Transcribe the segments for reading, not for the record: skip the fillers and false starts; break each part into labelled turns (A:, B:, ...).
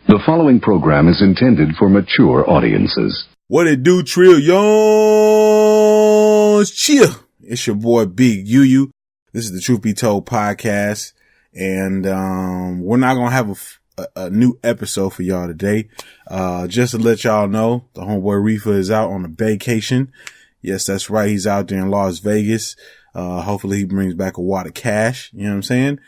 A: The following program is intended for mature audiences.
B: What it do, trillions? Cheer. It's your boy Big UU. This is the Truth Be Told podcast, and we're not gonna have a new episode for y'all today. Just to let y'all know, the homeboy Riffa is out on a vacation. Yes, that's right. He's out there in Las Vegas. Hopefully he brings back a wad of cash. You know what I'm saying?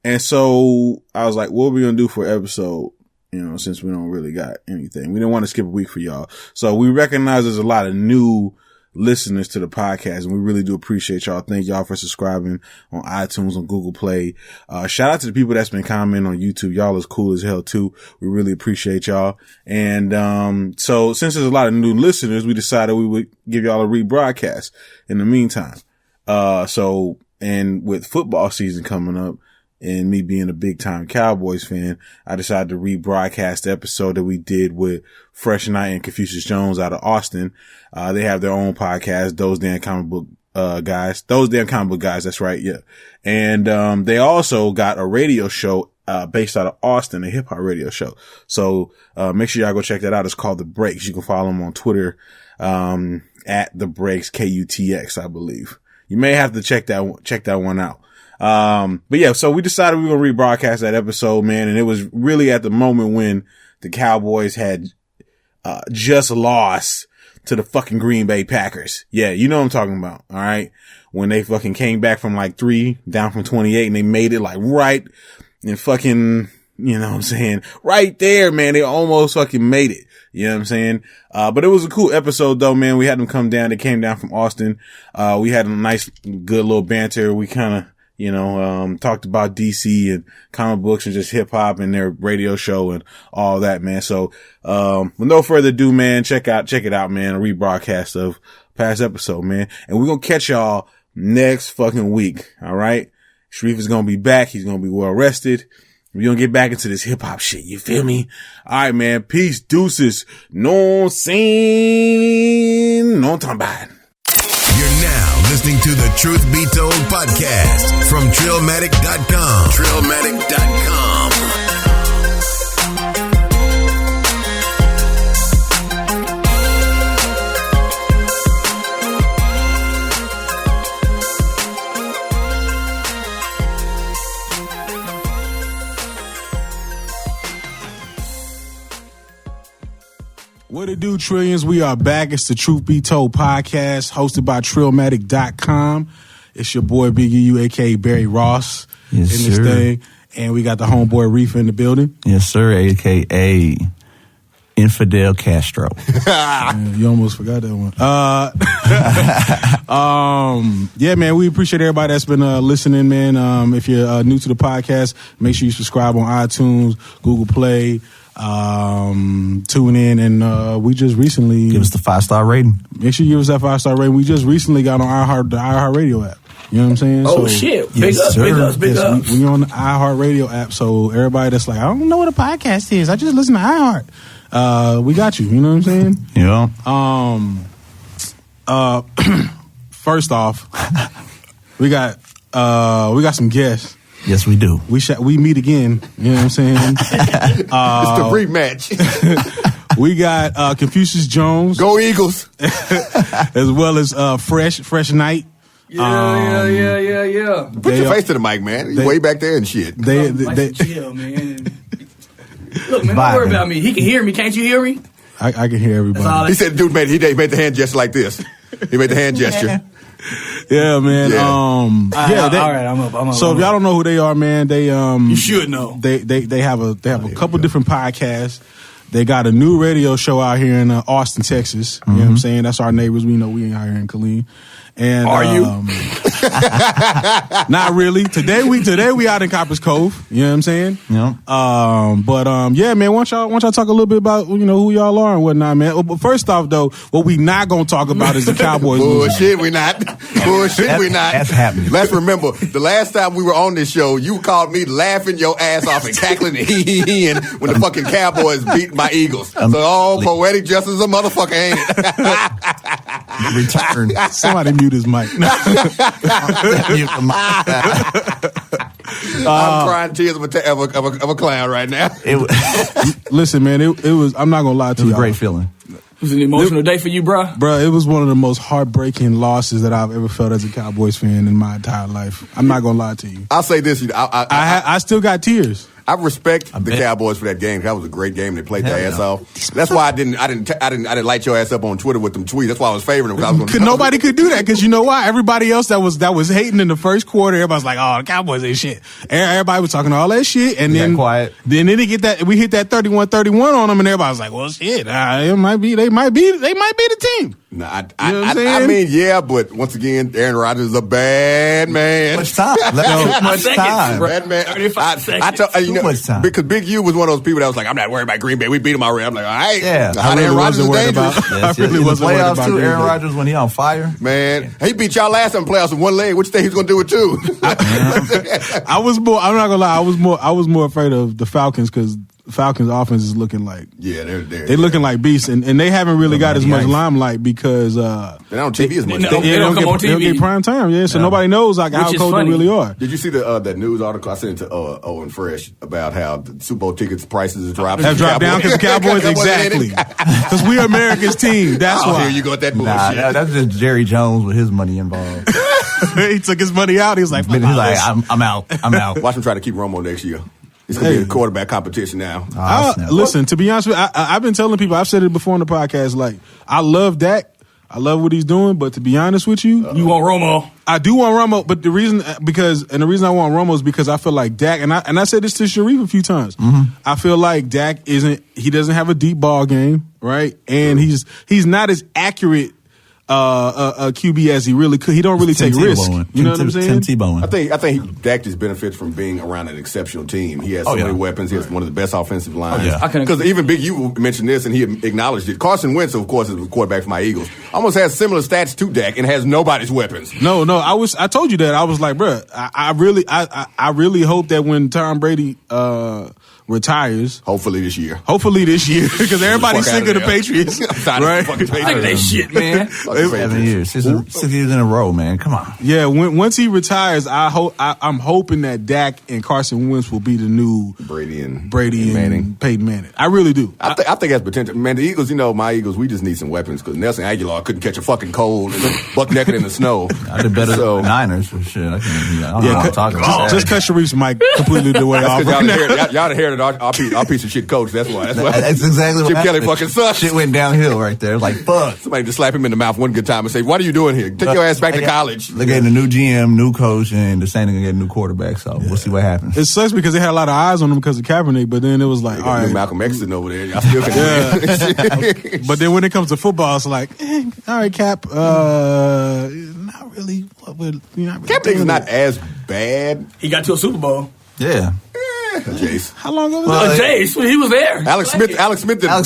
B: And so I was like, what are we going to do for an episode? You know, since we don't really got anything, we didn't want to skip a week for y'all. So we recognize there's a lot of new listeners to the podcast, and we really do appreciate y'all. Thank y'all for subscribing on iTunes, on Google Play. Shout out to the people that's been commenting on YouTube. Y'all is cool as hell too. We really appreciate y'all. And, so since there's a lot of new listeners, we decided we would give y'all a rebroadcast in the meantime. And with football season coming up, and me being a big time Cowboys fan, I decided to rebroadcast the episode that we did with Fresh Knight and Confucius Jones out of Austin. They have their own podcast, Those Damn Comic Book Guys. Those Damn Comic Book Guys, that's right, yeah. And they also got a radio show based out of Austin, a hip hop radio show. So make sure y'all go check that out. It's called The Breaks. You can follow them on Twitter at The Breaks, KUTX, I believe. You may have to check that one out. But yeah, so we decided we were going to rebroadcast that episode, man. And it was really at the moment when the Cowboys had, just lost to the fucking Green Bay Packers. Yeah, you know what I'm talking about. All right. When they fucking came back from like 3 down from 28 and they made it like right and fucking, you know what I'm saying? Right there, man. They almost fucking made it. You know what I'm saying? But it was a cool episode though, man. We had them come down. They came down from Austin. We had a nice, good little banter. We kind of, talked about DC and comic books and just hip hop and their radio show and all that, man. So, with no further ado, man, check it out, man. A rebroadcast of past episode, man. And we're going to catch y'all next fucking week. All right. Sharif is going to be back. He's going to be well rested. We're going to get back into this hip hop shit. You feel me? All right, man. Peace, deuces. No scene. No time bad.
C: You're now listening to the Truth Be Told podcast from Trillmatic.com. Trillmatic.com.
B: What it do, trillions? We are back. It's the Truth Be Told podcast hosted by Trillmatic.com. It's your boy Big UU, a.k.a. Barry Ross,
D: yes,
B: in this
D: sir.
B: thing. And we got the homeboy Riffa in the building.
D: Yes, sir, a.k.a. Infidel Castro.
B: Man, you almost forgot that one. Yeah, man, we appreciate everybody that's been listening, man. If you're new to the podcast, make sure you subscribe on iTunes, Google Play. Tune in, and we just recently
D: Give us the 5-star rating.
B: Make sure you give us that 5-star rating. We just recently got on the iHeartRadio app. You know what I'm saying?
E: Oh, shit. Big
D: yes,
E: ups.
B: We on the iHeartRadio app, so everybody that's like, I don't know what a podcast is, I just listen to iHeart. We got you. You know what I'm saying?
D: Yeah.
B: First off, we got some guests.
D: Yes, we do.
B: We meet again. You know what I'm saying?
F: It's the rematch.
B: We got Confucius Jones.
F: Go Eagles.
B: As well as Fresh Knight.
E: Yeah.
F: Put your face to the mic, man. You way back there and shit.
E: They chill, man. Look, man, don't worry about me. He can hear me. Can't you hear me?
B: I can hear everybody.
F: He said, dude, he made the hand gesture like this. He made the hand gesture.
B: Yeah, man.
F: Yeah.
E: All right, I'm up.
B: So if y'all don't know who they are, man, they
E: you should know.
B: They have a couple different podcasts. They got a new radio show out here in Austin, Texas. You know what I'm saying? That's our neighbors. We know we ain't out here in Killeen. And
E: are you?
B: Not really. Today we out in Copper's Cove. You know what I'm saying?
D: Yeah.
B: Yeah, man. Why don't y'all talk a little bit about who y'all are and whatnot, man. But first off, though, what we not gonna talk about is the Cowboys.
F: Bullshit, we not.
D: That's happening.
F: Let's remember the last time we were on this show, you called me laughing your ass off and cackling and hee-hee-hee-ing when the fucking Cowboys beat my Eagles. So poetic justice a motherfucker, ain't it?
D: Return.
B: Somebody mute his mic.
F: I'm crying tears of a clown right now.
G: Listen, man, it was. I'm not gonna lie to you.
D: It was a great feeling.
E: It was an emotional day for you, bro.
G: Bro, it was one of the most heartbreaking losses that I've ever felt as a Cowboys fan in my entire life. I'm not gonna lie to you.
F: I'll say this:
G: I still got tears.
F: I respect the Cowboys for that game. That was a great game. They played their ass off. That's why I didn't light your ass up on Twitter with them tweets. That's why I was favoring them.
G: Nobody could do that because you know why? Everybody else that was hating in the first quarter, everybody's like, "Oh, the Cowboys ain't shit." Everybody was talking all that shit, and then
D: quiet.
G: Then they get that. We hit that 31-31 on them, and everybody was like, "Well, shit, they might be the team."
F: No, I mean, yeah, but once again, Aaron Rodgers is a bad man.
D: Much time. Much time.
F: Bad man.
E: 35 seconds.
D: Much time.
F: Because Big U was one of those people that was like, I'm not worried about Green Bay. We beat them already. I'm like, all right.
D: Yeah.
F: Aaron Rodgers is dangerous.
G: I really wasn't worried about
D: Green Bay. Aaron
G: Bay.
D: Rodgers when he on fire.
F: Man, he beat y'all last time in playoffs with one leg. What you think he's going to do with two?
G: I was more. I'm not gonna lie. I was more afraid of the Falcons because Falcons offense is looking like they're looking like beasts, and they haven't really got as much limelight because
F: they're not on TV as much.
E: They don't come on TV.
G: They don't get prime time, so nobody knows like how cold they really are.
F: Did you see that news article I sent it to Owen Fresh about how the Super Bowl tickets prices have dropped
G: down because the Cowboys exactly because we're America's team. That's why.
F: Here you go with that bullshit.
D: Nah, that's just Jerry Jones with his money involved.
G: He took his money out. He's like,
D: I'm out.
F: Watch him try to keep Romo next year. It's going to be a quarterback competition now.
G: Listen, to be honest with you, I've been telling people, I've said it before on the podcast, like, I love Dak. I love what he's doing, but to be honest with you,
E: you want Romo.
G: I do want Romo, but the reason I want Romo is because I feel like Dak, and I said this to Sharif a few times. Mm-hmm. I feel like Dak doesn't have a deep ball game, right? And he's not as accurate a QB as he really could. He don't really take risks. You know what I'm saying?
F: I think Dak just benefits from being around an exceptional team. He has so many weapons. He has one of the best offensive lines. Because even Big U mentioned this, and he acknowledged it. Carson Wentz, of course, is the quarterback for my Eagles. Almost has similar stats to Dak and has nobody's weapons.
G: No. I told you that. I was like, bro, I really hope that when Tom Brady retires,
F: hopefully this year,
G: because everybody's sick of the Patriots, right?
E: Sick of that shit, man.
D: 7 years, 6 years in a row, man. Come on.
G: Yeah, once he retires, I'm hoping that Dak and Carson Wentz will be the new
F: Brady and
G: Manning. Peyton Manning. I really do.
F: I think that's potential. Man, the Eagles, my Eagles, we just need some weapons because Nelson Aguilar couldn't catch a fucking cold and buck naked in the snow.
D: I did better than Niners for shit. I don't know what I'm talking about.
G: Just cut Sharif's mic completely the way off.
F: Y'all inherited our piece of shit coach. That's why.
D: That's exactly what
F: Chip
D: happened.
F: Kelly fucking sucks.
D: Shit went downhill right there. Like, fuck.
F: Somebody just slap him in the mouth one good time and say, what are you doing here? Take your ass back to college.
D: They're getting a new GM, new coach, and the Saints are going to get a new quarterback, so we'll see what happens.
G: It sucks because they had a lot of eyes on him because of Kaepernick, but then it was like, all right.
F: Malcolm X sitting over there. Y'all still can
G: But then when it comes to football, it's like, all right, Cap, not really.
F: Kaepernick's not as bad.
E: He got to a Super Bowl.
D: Yeah.
F: Jace.
G: How long ago was that?
E: Jace, he was there.
F: Alex Smith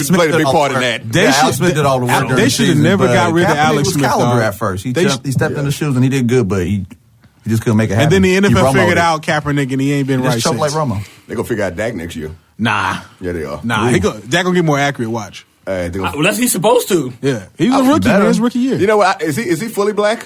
F: played a big part in that.
D: Alex Smith did all the work.
G: They should have never got rid of Alex Smith.
D: Caliber at first. He stepped in the shoes and he did good, but he just couldn't make it happen.
G: And then the NFL figured out Kaepernick and he ain't been right since.
D: Like Romo.
F: They're going to figure out Dak next year.
G: Nah.
F: Yeah, they are.
G: Nah. Dak going to get more accurate, watch.
E: That's he's supposed to.
G: Yeah. He's a rookie, man. His rookie year.
F: You know what? Is he fully black?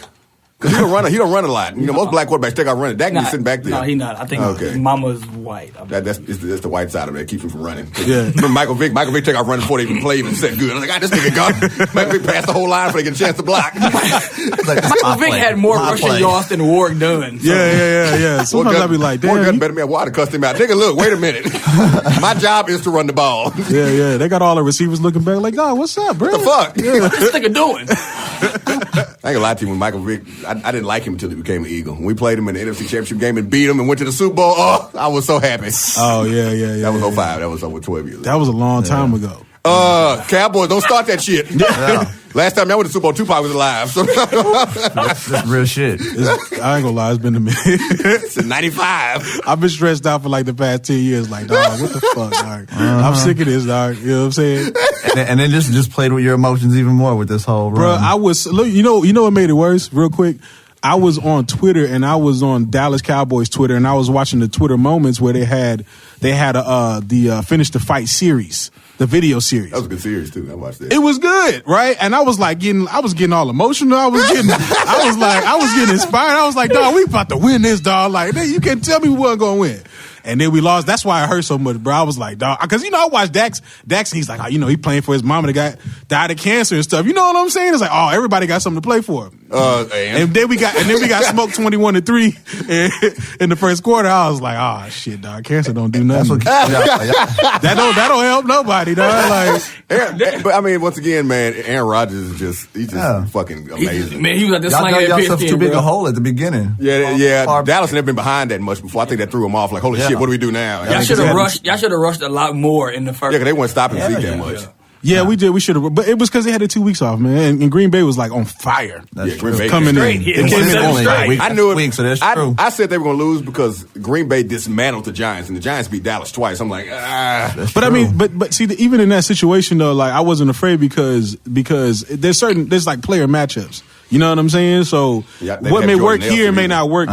F: Because he don't run a lot. Most black quarterbacks take out running. Dak is sitting back there.
E: No, he's not. I think his mama's white.
F: That's the white side of it that keeps him from running.
G: Yeah.
F: Remember Michael Vick take out running before they even play even set good. I was like, this nigga gone. Michael Vick passed the whole line before they get a chance to block.
E: Michael Vick had more rushing yards than Warwick Dunn.
G: So. Yeah. Sometimes I'd be like, damn.
F: Warwick Dunn better be at water, cussed him out. Nigga, look, wait a minute. My job is to run the ball.
G: Yeah. They got all the receivers looking back like, oh, what's up, bro?
F: What the fuck?
E: Yeah. What's this nigga doing?
F: I ain't gonna lie to you, when Michael Vick, I didn't like him until he became an Eagle. When we played him in the NFC Championship game and beat him and went to the Super Bowl, I was so happy.
G: Oh, yeah.
F: That was 05. That was over 12 years ago.
G: That was a long time ago.
F: Cowboys, don't start that shit. Yeah. Last time y'all went to the Super Bowl, Tupac was alive. So.
D: That's real shit.
G: I ain't gonna lie, it's been a minute.
F: It's in 95.
G: I've been stressed out for like the past 10 years. Like, dog, what the fuck, dog? I'm sick of this, dog. You know what I'm saying?
D: And then just played with your emotions even more with this whole run.
G: Bro, I was, look, you know what made it worse? Real quick. I was on Twitter and I was on Dallas Cowboys Twitter and I was watching the Twitter moments where they had the Finish the Fight series, the video series.
F: That was a good series too. I watched it.
G: It was good, right? And I was like I was getting all emotional. I was getting inspired. I was like, dog, we about to win this, dog. Like, you can't tell me we wasn't gonna win. And then we lost. That's why it hurt so much, bro. I was like, dog, because I watched Dax. And he's like, he playing for his mama that died of cancer and stuff. You know what I'm saying? It's like, everybody got something to play for. And then we got smoked 21-3 in the first quarter. I was like, shit, dog, cancer don't do nothing. That don't help nobody, dog. Like,
F: but I mean, once again, man, Aaron Rodgers is just fucking amazing.
E: Man, he was like this slinging that
D: y'all
E: pitch
D: too big a hole at the beginning.
F: Yeah. Dallas never been behind that much before. I think that threw him off. Like, holy shit, what do we do now?
E: Y'all should have rushed a lot more in the first.
F: Yeah, because they weren't stopping Zeke that much.
G: Yeah, we did. We should have, but it was because they had the 2 weeks off, man. And Green Bay was like on fire.
F: Green Bay
G: coming in.
E: Yeah,
G: They came in on
F: straight. I knew it.
D: Week, so that's true.
F: I said they were going to lose because Green Bay dismantled the Giants, and the Giants beat Dallas twice. I'm like,
D: That's
G: But
D: true.
G: I mean, but see, even in that situation though, like I wasn't afraid because there's like player matchups. You know what I'm saying? So what may work here may not work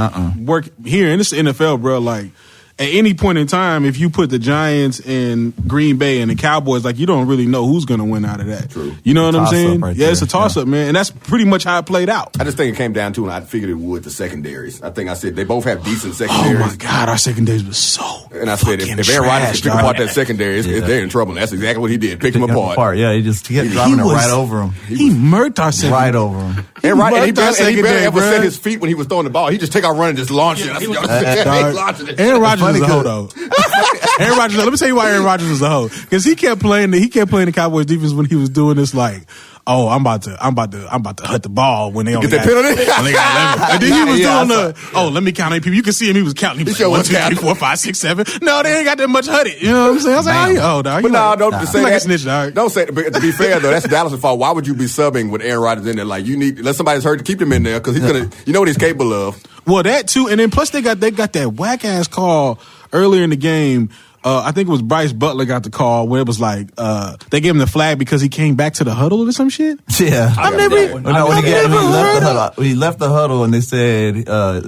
G: here. And it's the NFL, bro. Like at any point in time, if you put the Giants and Green Bay and the Cowboys, like you don't really know who's going to win out of that.
F: True.
G: You know what I'm saying?
D: Right
G: It's a toss-up, man. And that's pretty much how it played out.
F: I just think it came down to, and I figured it would, the secondaries. I think I said they both have decent secondaries.
G: Oh, my God. Our secondaries was so
F: And I said, if Aaron Rodgers pick apart that secondary, they're in trouble. That's exactly what he did. Picked them apart.
D: Yeah, he kept dropping it right over him.
G: He murked our secondary.
D: Right over him.
F: And he barely ever set his feet when he was throwing the ball. He just take out running and just launch it.
G: Aaron Rodgers was a hoe, though. Aaron Rodgers. Let me tell you why Aaron Rodgers was a hoe. Because he kept playing the Cowboys defense when he was doing this like, I'm about to hut the ball when they only
F: get that penalty.
G: When they got 11. And then he was doing let me count eight people. You can see him. He was counting. He was like 1, 2, 3, 4, 5, 6, 7. No, they ain't got that much hutted. You know what I'm saying? I was like, dog.
F: But no, don't say
G: like
F: that.
G: A snitch, dog.
F: Don't say. But to be fair though, that's Dallas' fault. Why would you be subbing with Aaron Rodgers in there? Like you need let somebody's hurt to keep him in there because he's gonna. You know what he's capable of.
G: Well, that too, and then plus they got that whack ass call earlier in the game. I think it was Bryce Butler got the call where it was like they gave him the flag because he came back to the huddle or some shit.
D: Yeah,
E: When
D: he left the huddle and they said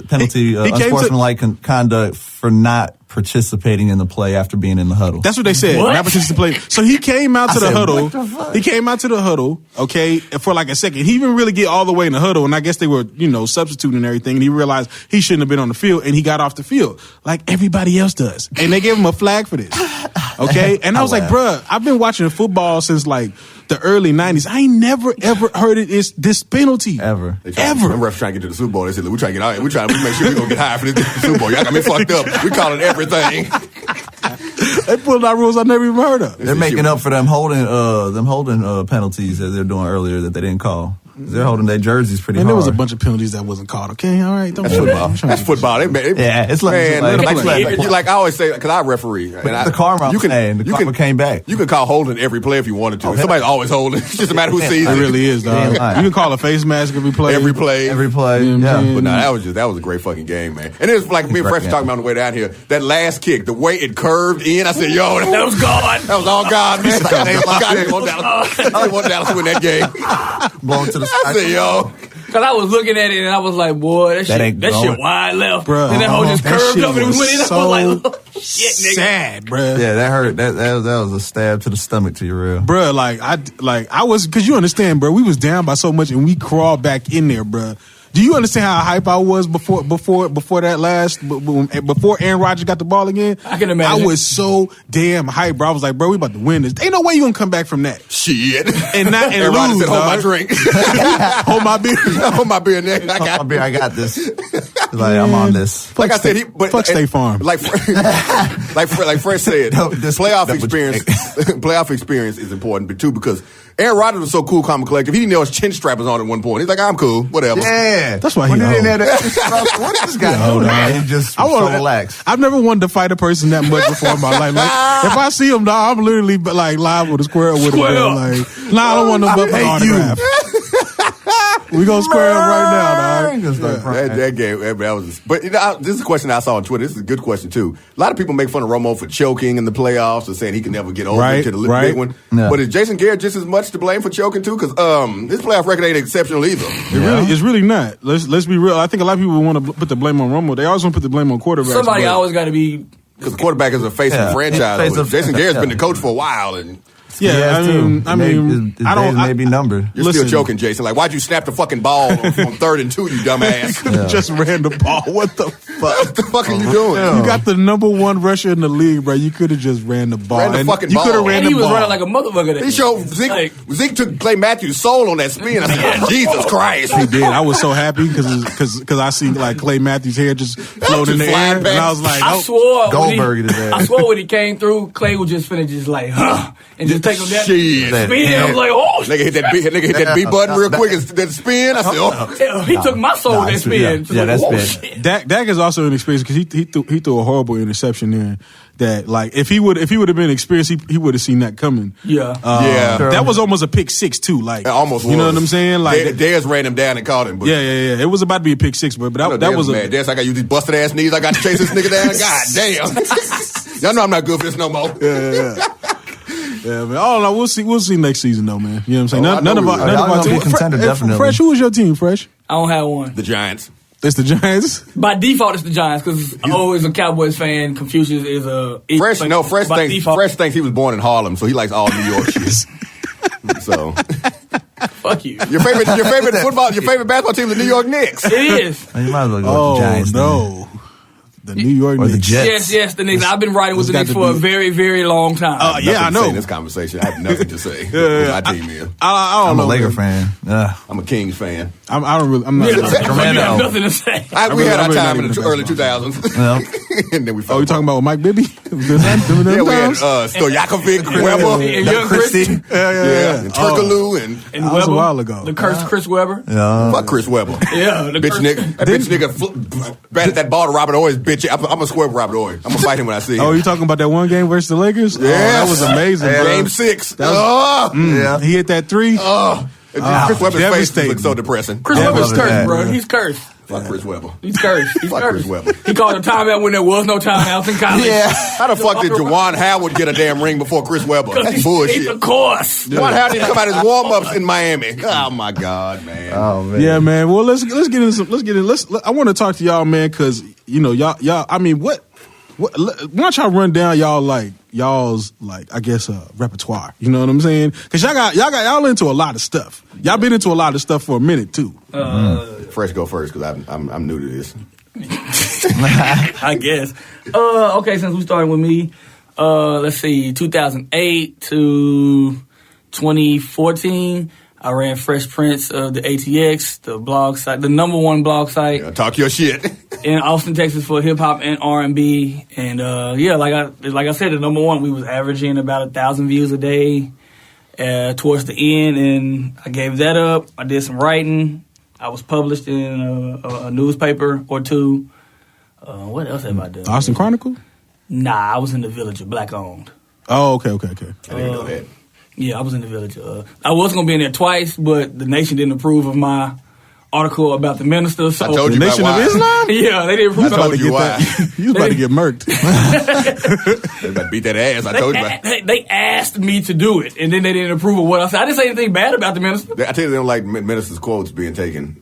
D: penalty unsportsmanlike conduct for not participating in the play after being in the huddle.
G: That's what they said.
E: What?
G: Not participating. So he came out to the huddle.
D: What the fuck?
G: He came out to the huddle, okay, for like a second. He didn't really get all the way in the huddle, and I guess they were, substituting and everything, and he realized he shouldn't have been on the field, and he got off the field like everybody else does. And they gave him a flag for this, okay? And I was like, bruh, I've been watching football since like the early 90s. I ain't never, ever heard this penalty.
D: Ever.
F: The refs trying to get to the Super Bowl. They said, look, we're trying to get out here. We're trying to make sure we're going to get high for this Super Bowl. Y'all got me fucked up. We calling everything.
G: They pulled out rules I never even heard of.
D: They're making up for them holding penalties that they're doing earlier that they didn't call. They're holding their jerseys pretty hard.
G: And there was a bunch of penalties that wasn't called. Okay, all right.
F: That's football. That's football.
D: It's
F: like I always say, because I referee. And
D: the karma, the karma came back.
F: You can call holding every play if you wanted to. Somebody's always holding. It's just a matter who sees it.
G: It really is, dog. You can call a face mask every play.
F: Every play.
D: Yeah.
F: But no, that was a great fucking game, man. And it was like me and Fresh talking about on the way down here. That last kick, the way it curved in, I said, yo,
E: that was God.
F: That was all God, man. God didn't want Dallas to win that game.
D: Blown to the
F: I said, yo.
E: Because I was looking at it and I was like, boy, that shit wide left.
G: Bruh,
E: and that hole just curved up and it went in.
G: So
E: I was like, oh, shit, nigga.
G: Sad, bruh.
D: Yeah, that hurt. That was a stab to the stomach, to your real.
G: Bruh, I was, because you understand, bruh, we was down by so much and we crawled back in there, bruh. Do you understand how hype I was before Aaron Rodgers got the ball again?
E: I can imagine.
G: I was so damn hype, bro. I was like, bro, we about to win this. Ain't no way you gonna come back from that.
F: Shit.
G: And
F: Aaron Rodgers said, hold my drink.
G: Hold my beer.
F: Hold my beer, nigga.
D: I got this. Like, I'm on this.
F: Like I said,
G: fuck State Farm.
F: Like Fred said, playoff experience is important, but too, because Aaron Rodgers was so cool, calm, and collective. He didn't know his chin strap was on at one point. He's like, I'm cool, whatever.
D: Yeah.
G: That's why he
D: didn't have that. What this guy doing, man? He just so relaxed.
G: I've never wanted to fight a person that much before in my life. Like, if I see him, dog, I'm literally like live with a square with him. Like, I don't want no autograph. We gonna square up right now, dog.
F: That game, that was. But this is a question I saw on Twitter. This is a good question too. A lot of people make fun of Romo for choking in the playoffs and saying he can never get over to the big one. Yeah. But is Jason Garrett just as much to blame for choking too? Because his playoff record ain't exceptional either.
G: It's really not. Let's be real. I think a lot of people want to put the blame on Romo. They always want to put the blame on quarterbacks.
E: Somebody always got to be.
F: Because the quarterback is a face of the franchise. Jason Garrett's been the coach for a while, and
D: I mean, his days may be numbered.
F: You're still joking, Jason. Like, why'd you snap the fucking ball on 3rd and 2, you dumbass?
G: You could have just ran the ball. What the fuck?
F: What the fuck are you doing?
G: You got the number 1 rusher in the league, bro. You could have just ran the ball.
F: You could have
E: ran the ball. He was running like a motherfucker.
F: He showed Zeke took Clay Matthews' soul on that spin. I said, Jesus Christ.
G: He did. I was so happy because I seen like Clay Matthews' hair just float in the air. And I was like,
E: I swore
D: Goldberg
E: when he came through, Clay was just finna just like, and just take him down. Spin. I was like, oh.
F: Nigga hit that B button real quick and that spin. I said, oh.
E: Yeah, he took my soul with that spin.
D: Yeah, that's bad.
G: Dak is also inexperienced because he threw a horrible interception there. That like if he would have been experienced, he would have seen that coming.
E: Yeah,
G: That was almost a pick 6 too. Like
F: it almost,
G: you know what I'm saying? Like
F: Dez ran him down and caught him. But
G: yeah. It was about to be a pick 6, but that was
F: mad. Dez, I got to use these busted ass knees. I got to chase this nigga down. God damn, y'all know I'm not good for this no more.
G: Yeah, man. All in all, we'll see next season though, man. You know what I'm saying? None of our
D: team contender, definitely.
G: Fresh, who was your team, Fresh?
E: I don't have one.
F: The Giants.
G: It's the Giants?
E: By default, it's the Giants because I'm always a Cowboys fan. Confucius is a...
F: Fresh thinks he was born in Harlem, so he likes all New York shit. So...
E: Fuck you.
F: Your favorite basketball team is the New York Knicks.
E: It is.
D: You might as well go with the Giants.
G: No. The New York Knicks.
D: The Jets.
E: Yes, the Knicks. I've been riding with the Knicks for a very, very long time.
F: I know. In this conversation, I have nothing to say. My team is.
G: I'm
D: a Lakers fan.
F: I'm a Kings fan.
G: I'm not.
E: You have nothing to say.
F: We had our time in the early 2000s. And then we
G: you talking about Mike Bibby?
F: Yeah, we had Stojakovic, Weber,
E: and
F: Christie. Yeah. And Turkoglu and
G: that was a while ago.
E: The cursed Chris Webber.
F: Fuck Chris Webber.
E: Yeah.
F: Bitch nigga batted that ball to Robert Ory's bitch. I'm gonna square with Robert Ory. I'm gonna fight him when I see him.
G: Oh, you talking about that one game versus the Lakers?
F: Yeah,
G: that was amazing.
F: Game 6.
G: He hit that 3.
F: Chris Webber's face looks so depressing.
E: Chris Webber's cursed, bro. He's cursed.
F: Fuck Chris Webber.
E: He's cursed. He's
F: Fuck
E: cursed.
F: Chris Webber.
E: He called a timeout when there was no timeouts in college.
F: Yeah. How the fuck did Juwan Howard get a damn ring before Chris Webber? That's bullshit.
E: Of course.
F: Juwan Howard didn't come out his warm-ups in Miami. Oh my God, man.
D: Oh man.
G: Yeah, man. Well, let's get into some. I want to talk to y'all, man, because y'all. I mean, why don't y'all run down y'all's I guess repertoire? You know what I'm saying? Because y'all into a lot of stuff. Y'all been into a lot of stuff for a minute too.
F: Fresh, go first because I'm new to this.
E: I guess. Okay, since we started with me, let's see, 2008 to 2014. I ran Fresh Prince of the ATX, the blog site, the #1 blog site.
F: Yeah, talk your shit.
E: In Austin, Texas for hip hop and R&B. And like I said, the #1, we was averaging about 1,000 views a day towards the end, and I gave that up. I did some writing. I was published in a newspaper or two. What else have I done?
G: Austin Chronicle?
E: Nah, I was in the Villager, black owned.
G: Oh, okay.
F: I didn't know that.
E: Yeah, I was in the Villager. I was going to be in there twice, but the Nation didn't approve of my article about the minister. So
F: I told you
G: the Nation
F: why.
G: of Islam?
E: Yeah, they didn't approve.
F: I told you why.
G: You was about to get murked.
F: They about to beat that ass. I told you about.
E: They asked me to do it, and then they didn't approve of what I said. I didn't say anything bad about the minister.
F: I tell you, they don't like ministers' quotes being taken,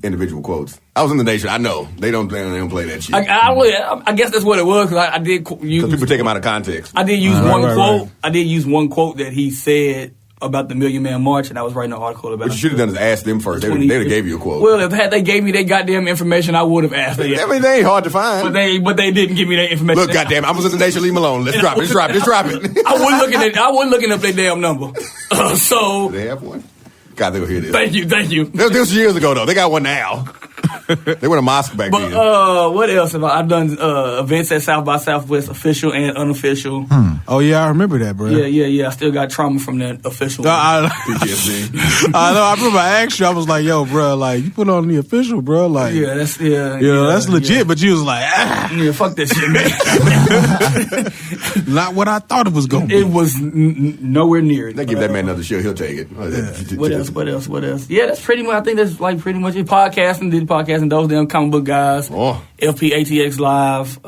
F: individual quotes. I was in the Nation. I know they don't play that shit.
E: I guess that's what it was because I did use.
F: People take them out of context.
E: I did use one quote. Right. I did use one quote that he said about the Million Man March, and I was writing an article about it.
F: What you should have done is ask them first. They would have gave you a quote.
E: Well, if they gave me their goddamn information, I would have asked them.
F: I mean, they ain't hard to find.
E: But they didn't give me that information.
F: Look, goddamn, I was in the Nation. Leave them alone. Let's drop it.
E: I wasn't looking up their damn number. So
F: they have one. God, they'll hear this.
E: Thank you.
F: This was years ago though. They got one now. They were a mosque back then.
E: What else have I've done? Events at South by Southwest, official and unofficial.
G: Oh yeah, I remember that, bro.
E: Yeah. I still got trauma from that official.
F: PTSD.
G: I know. I remember I asked you. I was like, "Yo, bro, like you put on the official, bro. Like,
E: that's
G: that's legit."
E: Yeah.
G: But you was like,
E: yeah, fuck that shit,
G: man. Not what I thought it was going to be.
E: It was nowhere near it.
F: They give that man another show, he'll take it.
E: What else? Yeah, that's pretty much. I think that's like pretty much it. Podcasting, did podcasting. Those damn comic book guys. FPATX Live,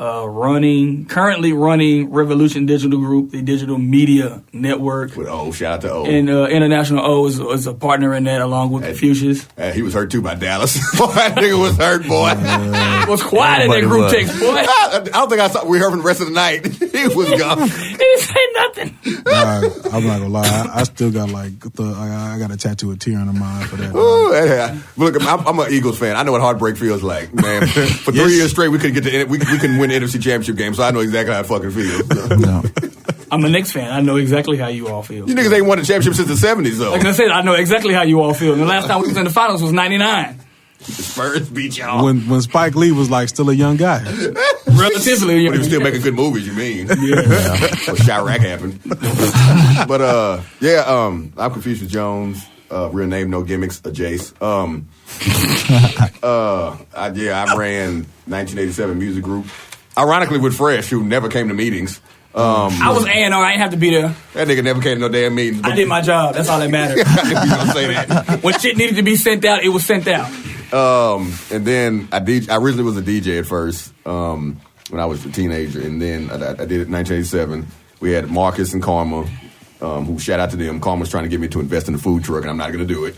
E: currently running Revolution Digital Group, the digital media network.
F: With O, shout out to O.
E: And International O is a partner in that along with Confucius.
F: He was hurt too by Dallas. That nigga was hurt, boy.
E: Was quiet in that group text, boy.
F: I don't think we heard from the rest of the night. He was gone.
E: He didn't say nothing.
G: I'm not gonna lie. I still got I got a tattoo of tear on the mind for that.
F: Look, I'm an Eagles fan. I know what heartbreak feels like, man. For 3 years straight, we couldn't get to we couldn't win the NFC Championship game, so I know exactly how it fucking feels.
D: No.
E: I'm a Knicks fan. I know exactly how you all feel.
F: You niggas ain't won the championship since the 70s, though.
E: Like I said, I know exactly how you all feel. And the last time we was in the finals was 99.
F: The Spurs beat y'all.
G: When Spike Lee was like still a young guy.
E: Relatively.
F: But he was still making good movies, you mean.
E: Yeah.
F: When Chirac happened. But, I'm Confucius Jones. Real name, no gimmicks, Jace. I ran 1987 Music Group. Ironically with Fresh, who never came to meetings.
E: I was A&R. I didn't have to be there.
F: That nigga never came to no damn meetings.
E: I did my job. That's all that matters.
F: I knew you gonna say that.
E: When shit needed to be sent out, it was sent out.
F: And then I originally was a DJ at first when I was a teenager, and then I did it in 1987. We had Marcus and Karma, who shout out to them. Karma's trying to get me to invest in the food truck, and I'm not going to do it.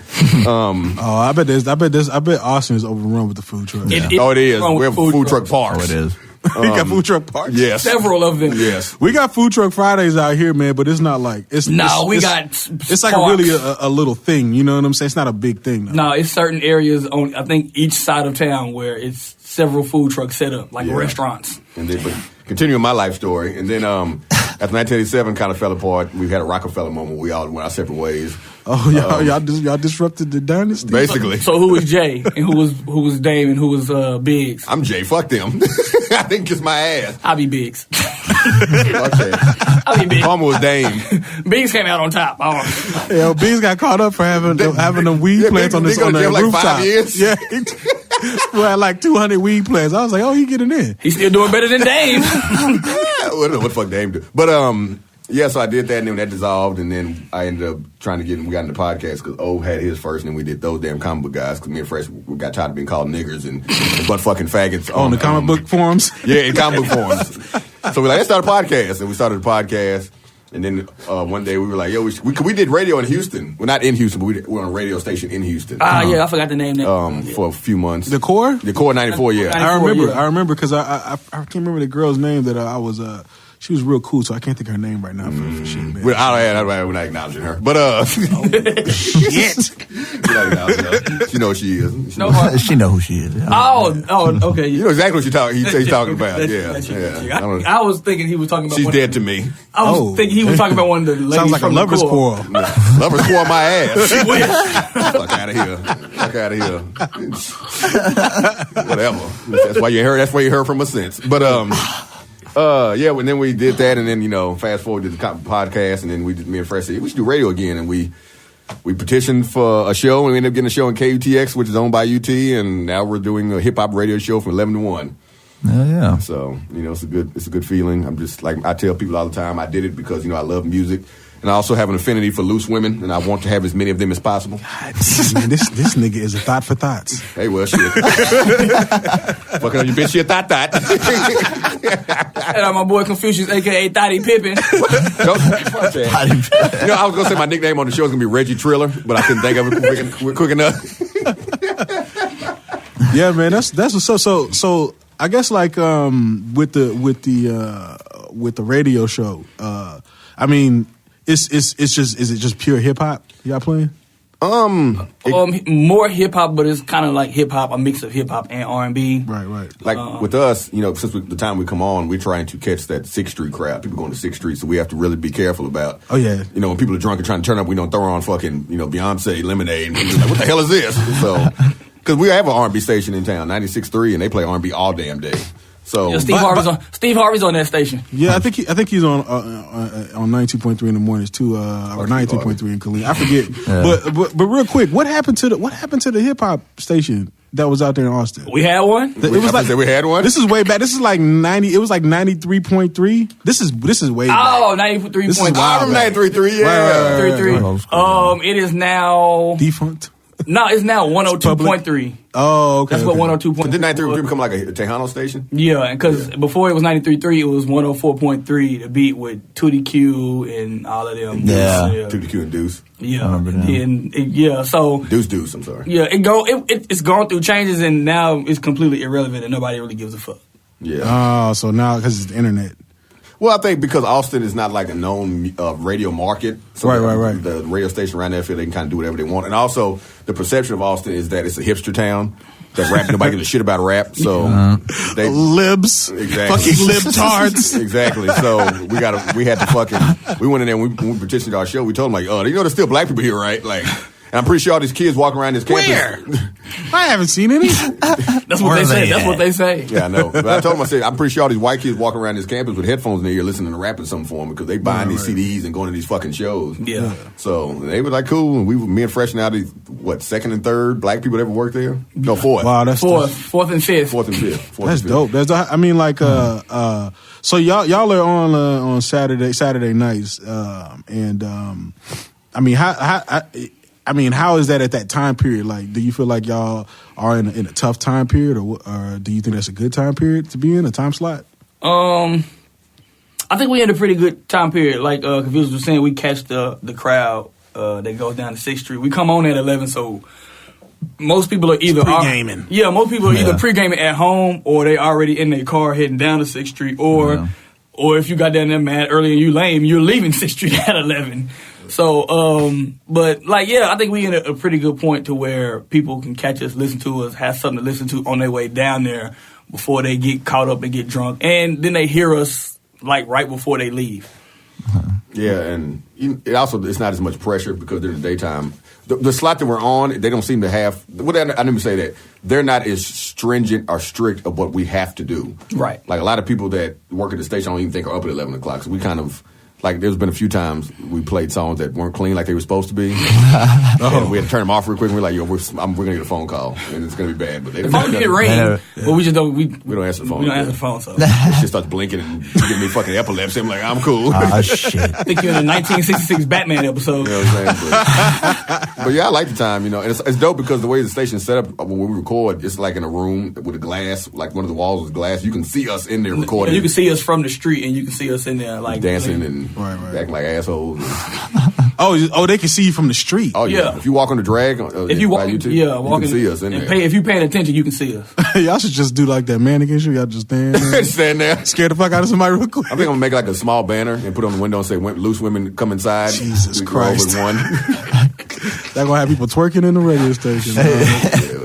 G: I bet Austin is overrun with the food truck.
F: It is. We have food truck parks.
D: Oh, it is.
G: We got food truck parks.
F: Yes,
E: several of them.
F: Yes,
G: we got food truck Fridays out here, man. But it's not like it's. It's like really a little thing. You know what I'm saying? It's not a big thing.
E: No, it's certain areas on I think each side of town where it's several food trucks set up, like restaurants.
F: And then, but continuing my life story, and then after 1987 kind of fell apart, we had a Rockefeller moment. We all went our separate ways.
G: Oh, y'all disrupted the dynasty,
F: basically.
E: So who was Jay and who was Dame and who was Biggs?
F: I'm Jay. Fuck them. I think kiss my ass.
E: I'll be Biggs.
F: Okay.
E: I'll be Biggs.
F: Palmer was Dame.
E: Biggs came out on top.
G: Biggs got caught up for having them weed plants on the rooftop.
F: 5 years.
G: Yeah. We had like 200 weed plants. I was like, he getting in.
E: He's still doing better than Dame.
F: I don't know what the fuck Dame do. But so I did that, and then that dissolved, and then I ended up we got into the podcast because O had his first, and then we did those damn comic book guys because me and Fresh, we got tired of being called niggers and butt fucking faggots.
G: On the comic book forums?
F: Yeah, in comic book forums. So we're like, let's start a podcast, and we started a podcast. And then one day we were like, we did radio in Houston. Well, not in Houston, but we were on a radio station in Houston.
E: Yeah, I forgot the name now.
F: For a few months.
G: The Core?
F: The Core 94, yeah.
E: 94,
G: I remember because I can't remember the girl's name that I was, she was real cool, so I can't think of her name right now for shit, man.
F: We're not acknowledging her. But,
G: shit.
F: We're not acknowledging her. She knows who she is.
D: She know who she is.
E: Oh, okay.
F: You know exactly what he's talking about. Yeah.
E: I was thinking he was talking about
F: She's dead to me.
E: I was thinking he was talking about one of the ladies.
G: Sounds like
E: from
G: a lover's quarrel.
F: Lover's quarrel my ass.
E: She will.
F: Fuck out of here. Whatever. That's why you heard from us since. But and then we did that, and then fast forward to the podcast, and then me and Fresh said we should do radio again, and we petitioned for a show, and we ended up getting a show in KUTX, which is owned by UT, and now we're doing a hip hop radio show from 11 to 1.
D: Yeah.
F: So it's a good feeling. I'm just like I tell people all the time, I did it because I love music. And I also have an affinity for loose women, and I want to have as many of them as possible.
G: God, man, this nigga is a thought for thoughts.
F: Hey, well, shit. Fucking on your bitch, she a thought.
E: Shout out my boy Confucius, a.k.a. Thotty Pippin.
F: I was going to say my nickname on the show is going to be Reggie Triller, but I couldn't think of it quick enough.
G: Yeah, man, that's what's up. So I guess like with the radio show, I mean, is it just pure hip hop y'all playing?
E: More hip hop, but it's kind of like hip hop, a mix of hip hop and R&B.
F: Right. Like with us, since the time we come on, we're trying to catch that 6th Street crowd. People going to 6th Street, so we have to really be careful about.
G: Oh yeah.
F: When people are drunk and trying to turn up, we don't throw on fucking Beyonce Lemonade. And we're like, what the hell is this? So. Because we have an R&B station in town, 96.3, and they play R&B all damn day. So
E: yeah, Steve Harvey's on that station.
G: Yeah, I think he's on 92.3 in the mornings too, or 92.3 in Killeen. I forget. Yeah. But real quick, what happened to the hip hop station that was out there in Austin?
E: We had one.
F: We had one.
G: This is way back. This is like 90. It was like 93.3. This is way back.
E: Oh, 93.3.
F: I'm 93.3. Yeah,
E: right. It is now
G: defunct.
E: No, it's now 102.3.
G: Oh, okay.
E: That's what 102.3.
F: So did 93.3 become like a Tejano station?
E: Yeah, and because before it was 93.3, it was 104.3 to beat with Tootie Q and all of them.
D: Yeah.
F: Tootie Q and Deuce.
E: Yeah.
D: I remember that.
E: So
F: Deuce, I'm sorry.
E: Yeah, it's gone through changes, and now it's completely irrelevant, and nobody really gives a fuck.
F: Yeah.
G: Oh, so now because it's the internet.
F: Well, I think because Austin is not like a known radio market. So
G: right.
F: The radio station around there feel they can kind of do whatever they want. And also, the perception of Austin is that it's a hipster town. That rap, nobody gives a shit about rap. So they
G: libs,
F: exactly,
G: fucking libtards.
F: Exactly. So we went in there when we petitioned our show. We told them like, oh, you know, there's still black people here, right? Like. And I'm pretty sure all these kids walking around this campus.
G: Where? I haven't seen any.
E: That's what they say. That's what they say.
F: Yeah, I know. But I told them, I said, I'm pretty sure all these white kids walking around this campus with headphones in their ear listening to rap or something for them because they buying these CDs and going to these fucking shows.
E: Yeah.
F: So they were like, cool. And me and Fresh and out second and third black people that ever worked there? No, fourth.
G: Wow, that's
E: fourth and fifth.
G: That's dope. I mean, like, so y'all are on Saturday nights, and I mean, how is that at that time period? Like, do you feel like y'all are in a tough time period, or do you think that's a good time period to be in, a time slot?
E: I think we had a pretty good time period. Like Confucius was saying, we catch the crowd that goes down to 6th Street. We come on at 11, so most people are either
G: pre-gaming.
E: Most people are either pre-gaming at home or they already in their car heading down to 6th Street, or if you got down there mad early and you lame, you're leaving 6th Street at 11. So, but like, I think we in a pretty good point to where people can catch us, listen to us, have something to listen to on their way down there before they get caught up and get drunk. And then they hear us like right before they leave.
F: Yeah, and it's not as much pressure because during the daytime, the slot that we're on, they don't seem to have, I didn't even say that, they're not as stringent or strict of what we have to do.
E: Right.
F: Like a lot of people that work at the station I don't even think are up at 11 o'clock. So we kind of, like, there's been a few times we played songs that weren't clean like they were supposed to be. And we had to turn them off real quick. And we're like, we're going to get a phone call, and it's going to be bad. But
E: the phone did ring, but we just don't. We
F: don't answer the phone.
E: We don't answer the phone, so
F: it just starts blinking and giving me fucking epilepsy. I'm like, I'm cool.
D: Shit.
E: I think you're in a 1966 Batman episode.
F: You know what I'm saying? But yeah, I like the time. You know, and it's dope because the way the station's set up when we record, it's like in a room with a glass, like one of the walls with glass. You can see us in there recording.
E: You can see us from the street, and you can see us in there like
F: dancing and acting like assholes.
G: They can see you from the street.
F: Oh yeah. If you walk on the drag,
E: if you walk,
F: YouTube,
E: you
F: can see us in there.
E: If you're paying attention, you can see us.
G: Y'all should just do like that mannequin show. Y'all just stand there, scare the fuck out of somebody real quick.
F: I think I'm gonna make like a small banner and put it on the window and say, "Loose women come inside."
G: Jesus Christ!
F: One.
G: They're gonna have people twerking in the radio station.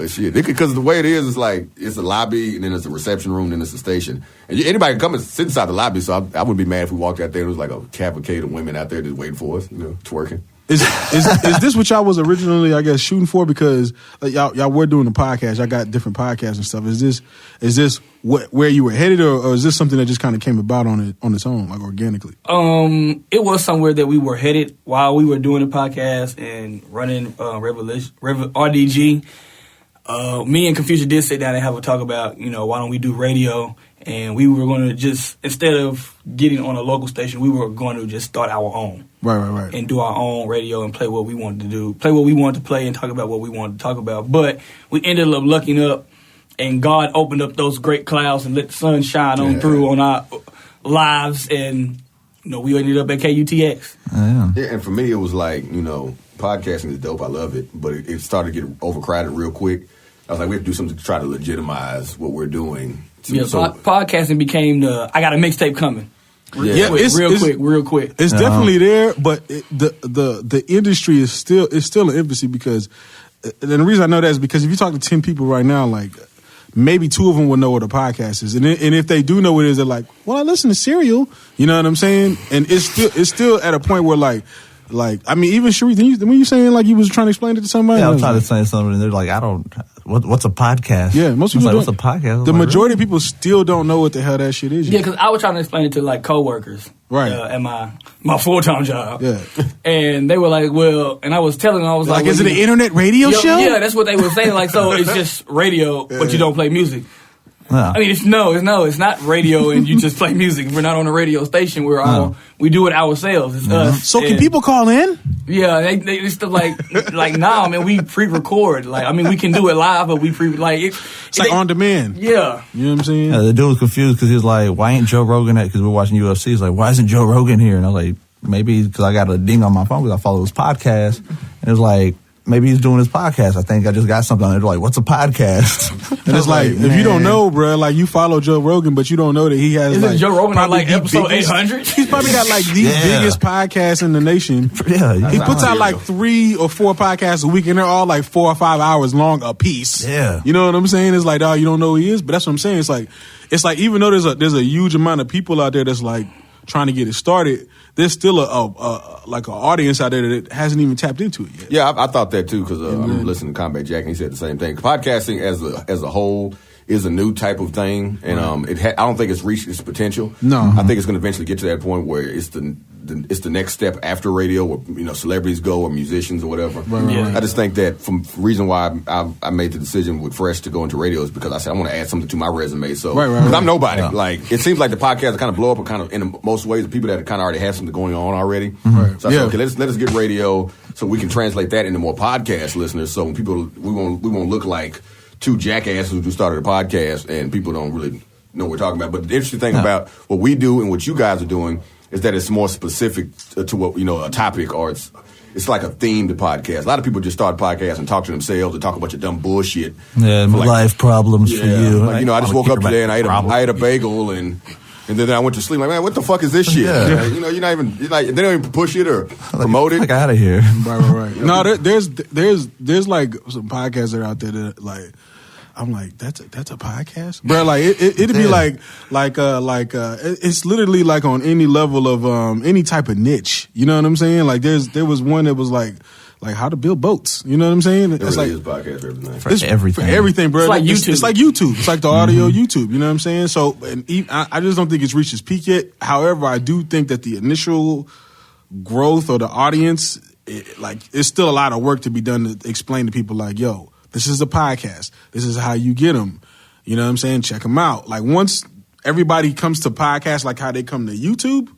F: Shit. Because the way it is, it's like it's a lobby and then it's a reception room, then it's a station, and anybody can come and sit inside the lobby. So I wouldn't be mad if we walked out there and it was like a cavalcade of women out there just waiting for us, twerking.
G: Is this what y'all was originally, I guess, shooting for? Because y'all were doing the podcast. Y'all got different podcasts and stuff. Is this where you were headed, or is this something that just kind of came about on its own, like organically?
E: It was somewhere that we were headed while we were doing the podcast and running RDG. Me and Confucius did sit down and have a talk about, why don't we do radio? And we were going to just, instead of getting on a local station, we were going to just start our own.
G: Right.
E: And do our own radio and play what we wanted to do. Play what we wanted to play and talk about what we wanted to talk about. But we ended up lucking up, and God opened up those great clouds and let the sun shine on through on our lives. And, we ended up at KUTX.
F: Yeah, and for me, it was like, podcasting is dope. I love it. But it started to get overcrowded real quick. I was like, we have to do something to try to legitimize what we're doing.
E: Podcasting became I got a mixtape coming. Real quick.
G: It's definitely there, but the industry is still in infancy because, and the reason I know that is because if you talk to 10 people right now, like maybe 2 of them will know what a podcast is, and if they do know what it is, they're like, well, I listen to Serial. You know what I'm saying? And it's still at a point where like I mean, even Sharif, when you saying like you was trying to explain it to somebody?
D: Yeah, I was trying to say something, and they're like, What's a podcast?
G: Yeah, most people
D: what's a podcast?
G: The majority of people still don't know what the hell that shit is.
E: Yeah, because I was trying to explain it to like coworkers,
G: right,
E: at my full-time job.
G: Yeah,
E: and they were like, "Well," and I was telling them, I was like,
G: "Is it an internet radio show?"
E: Yeah, that's what they were saying. Like, so it's just radio, but you don't play music.
D: No.
E: I mean, it's not radio, and you just play music. We're not on a radio station. We do it ourselves. It's us.
G: So can people call in?
E: Yeah, they still like nah, man. We pre-record. Like, I mean, we can do it live, but we it's
G: like on demand.
E: Yeah,
G: you know what I'm saying.
D: Yeah, the dude was confused because he was like, "Why ain't Joe Rogan at?" Because we're watching UFC. He's like, "Why isn't Joe Rogan here?" And I was like, "Maybe because I got a ding on my phone because I follow his podcast." And it was like, maybe he's doing his podcast. I think I just got something on it. They're like, what's a podcast?
G: And it's like, if you don't know, bro, like you follow Joe Rogan, but you don't know that he has
E: Isn't
G: like
E: Joe Rogan on like episode 800?
G: He's probably got like the biggest podcasts in the nation.
D: Yeah,
G: he puts out like 3 or 4 podcasts a week, and they're all like 4 or 5 hours long a piece.
D: Yeah,
G: you know what I'm saying? It's like, dog, you don't know who he is, but that's what I'm saying. It's like even though there's a huge amount of people out there that's like trying to get it started, there's still like an audience out there that hasn't even tapped into it yet.
F: Yeah, I thought that too because I'm listening to Combat Jack and he said the same thing. Podcasting as a whole is a new type of thing, and I don't think it's reached its potential.
G: No,
F: I think it's going to eventually get to that point where it's the next step after radio, where celebrities go or musicians or whatever.
G: Right.
E: Yeah.
F: I just think that the reason why I made the decision with Fresh to go into radio is because I said I want to add something to my resume. So because I'm nobody. Yeah. Like it seems like the podcast kind of blow up kind of in most ways. People that kind of already have something going on already.
G: Right.
F: So I said, okay, let us get radio so we can translate that into more podcast listeners. So when people we won't look like 2 jackasses who just started a podcast and people don't really know what we're talking about. But the interesting thing about what we do and what you guys are doing is that it's more specific to what a topic, or it's like a themed podcast. A lot of people just start podcasts and talk to themselves and talk a bunch of dumb bullshit.
D: Yeah, life problems for you.
F: Like, I just woke up today and I ate a bagel and then I went to sleep. Like, man, what the fuck is this shit?
D: Yeah.
F: You're not even they don't even push it or promote it.
D: Like, out of here.
G: Right. No, there's like some podcasts that are out there that like. I'm like, that's a podcast, bro. Like it'd be like it's literally like on any level of any type of niche. You know what I'm saying? Like there was one that was like how to build boats. You know what I'm saying?
F: It's like a podcast for everything.
D: For
G: everything, bro.
E: It's like YouTube.
G: It's like YouTube. It's like the audio YouTube. You know what I'm saying? So I just don't think it's reached its peak yet. However, I do think that the initial growth or the audience, it's still a lot of work to be done to explain to people like, yo, this is a podcast. This is how you get them. You know what I'm saying? Check them out. Like once everybody comes to podcasts like how they come to YouTube,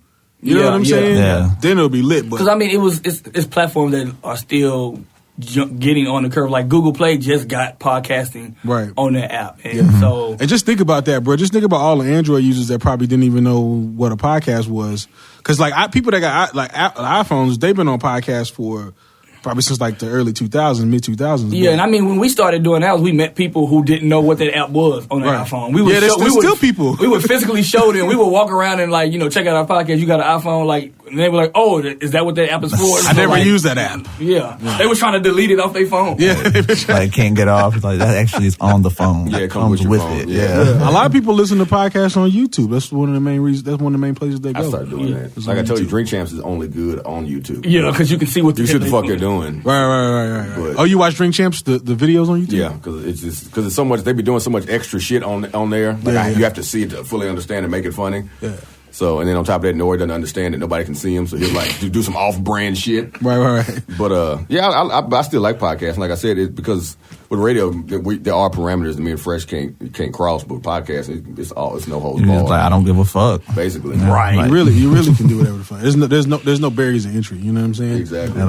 G: you know what I'm saying?
D: Yeah.
G: Then it'll be lit.
E: Because I mean, it's platforms that are still getting on the curve. Like Google Play just got podcasting on their app, and
G: just think about that, bro. Just think about all the Android users that probably didn't even know what a podcast was. Because people that got iPhones, they've been on podcasts for. Probably since like the early 2000s, mid 2000s.
E: Yeah, and I mean, when we started doing that, we met people who didn't know what that app was on their iPhone.
G: There's still people.
E: We would physically show them. We would walk around and check out our podcast. You got an iPhone, and they were like, "Oh, is that what that app is for?"
G: I never used that app.
E: Yeah, they were trying to delete it off their phone.
G: Yeah,
D: like can't get off. It's like that actually is on the phone.
F: Yeah, it comes with
D: it.
F: Yeah.
G: A lot of people listen to podcasts on YouTube. That's one of the main reasons. That's one of the main places they go.
F: I started doing that. Like I told you, Drink Champs is only good on YouTube.
E: Yeah, because you can see what
F: you see what the fuck they're doing.
G: Right. But, you watch Drink Champs, the videos on YouTube?
F: Yeah, because it's so much. They be doing so much extra shit on there. You have to see it to fully understand and make it funny.
G: Yeah.
F: So, and then on top of that, Nori doesn't understand that nobody can see him, so he'll like do some off-brand shit.
G: Right.
F: But I still like podcasts. Like I said, it's because with radio, there are parameters that me and Fresh can't cross. But podcasting, it's no holds barred.
D: It's like I don't give a fuck.
F: Basically,
G: right? Like, you really can do whatever the fuck. There's no barriers of entry. You know what I'm saying?
F: Exactly.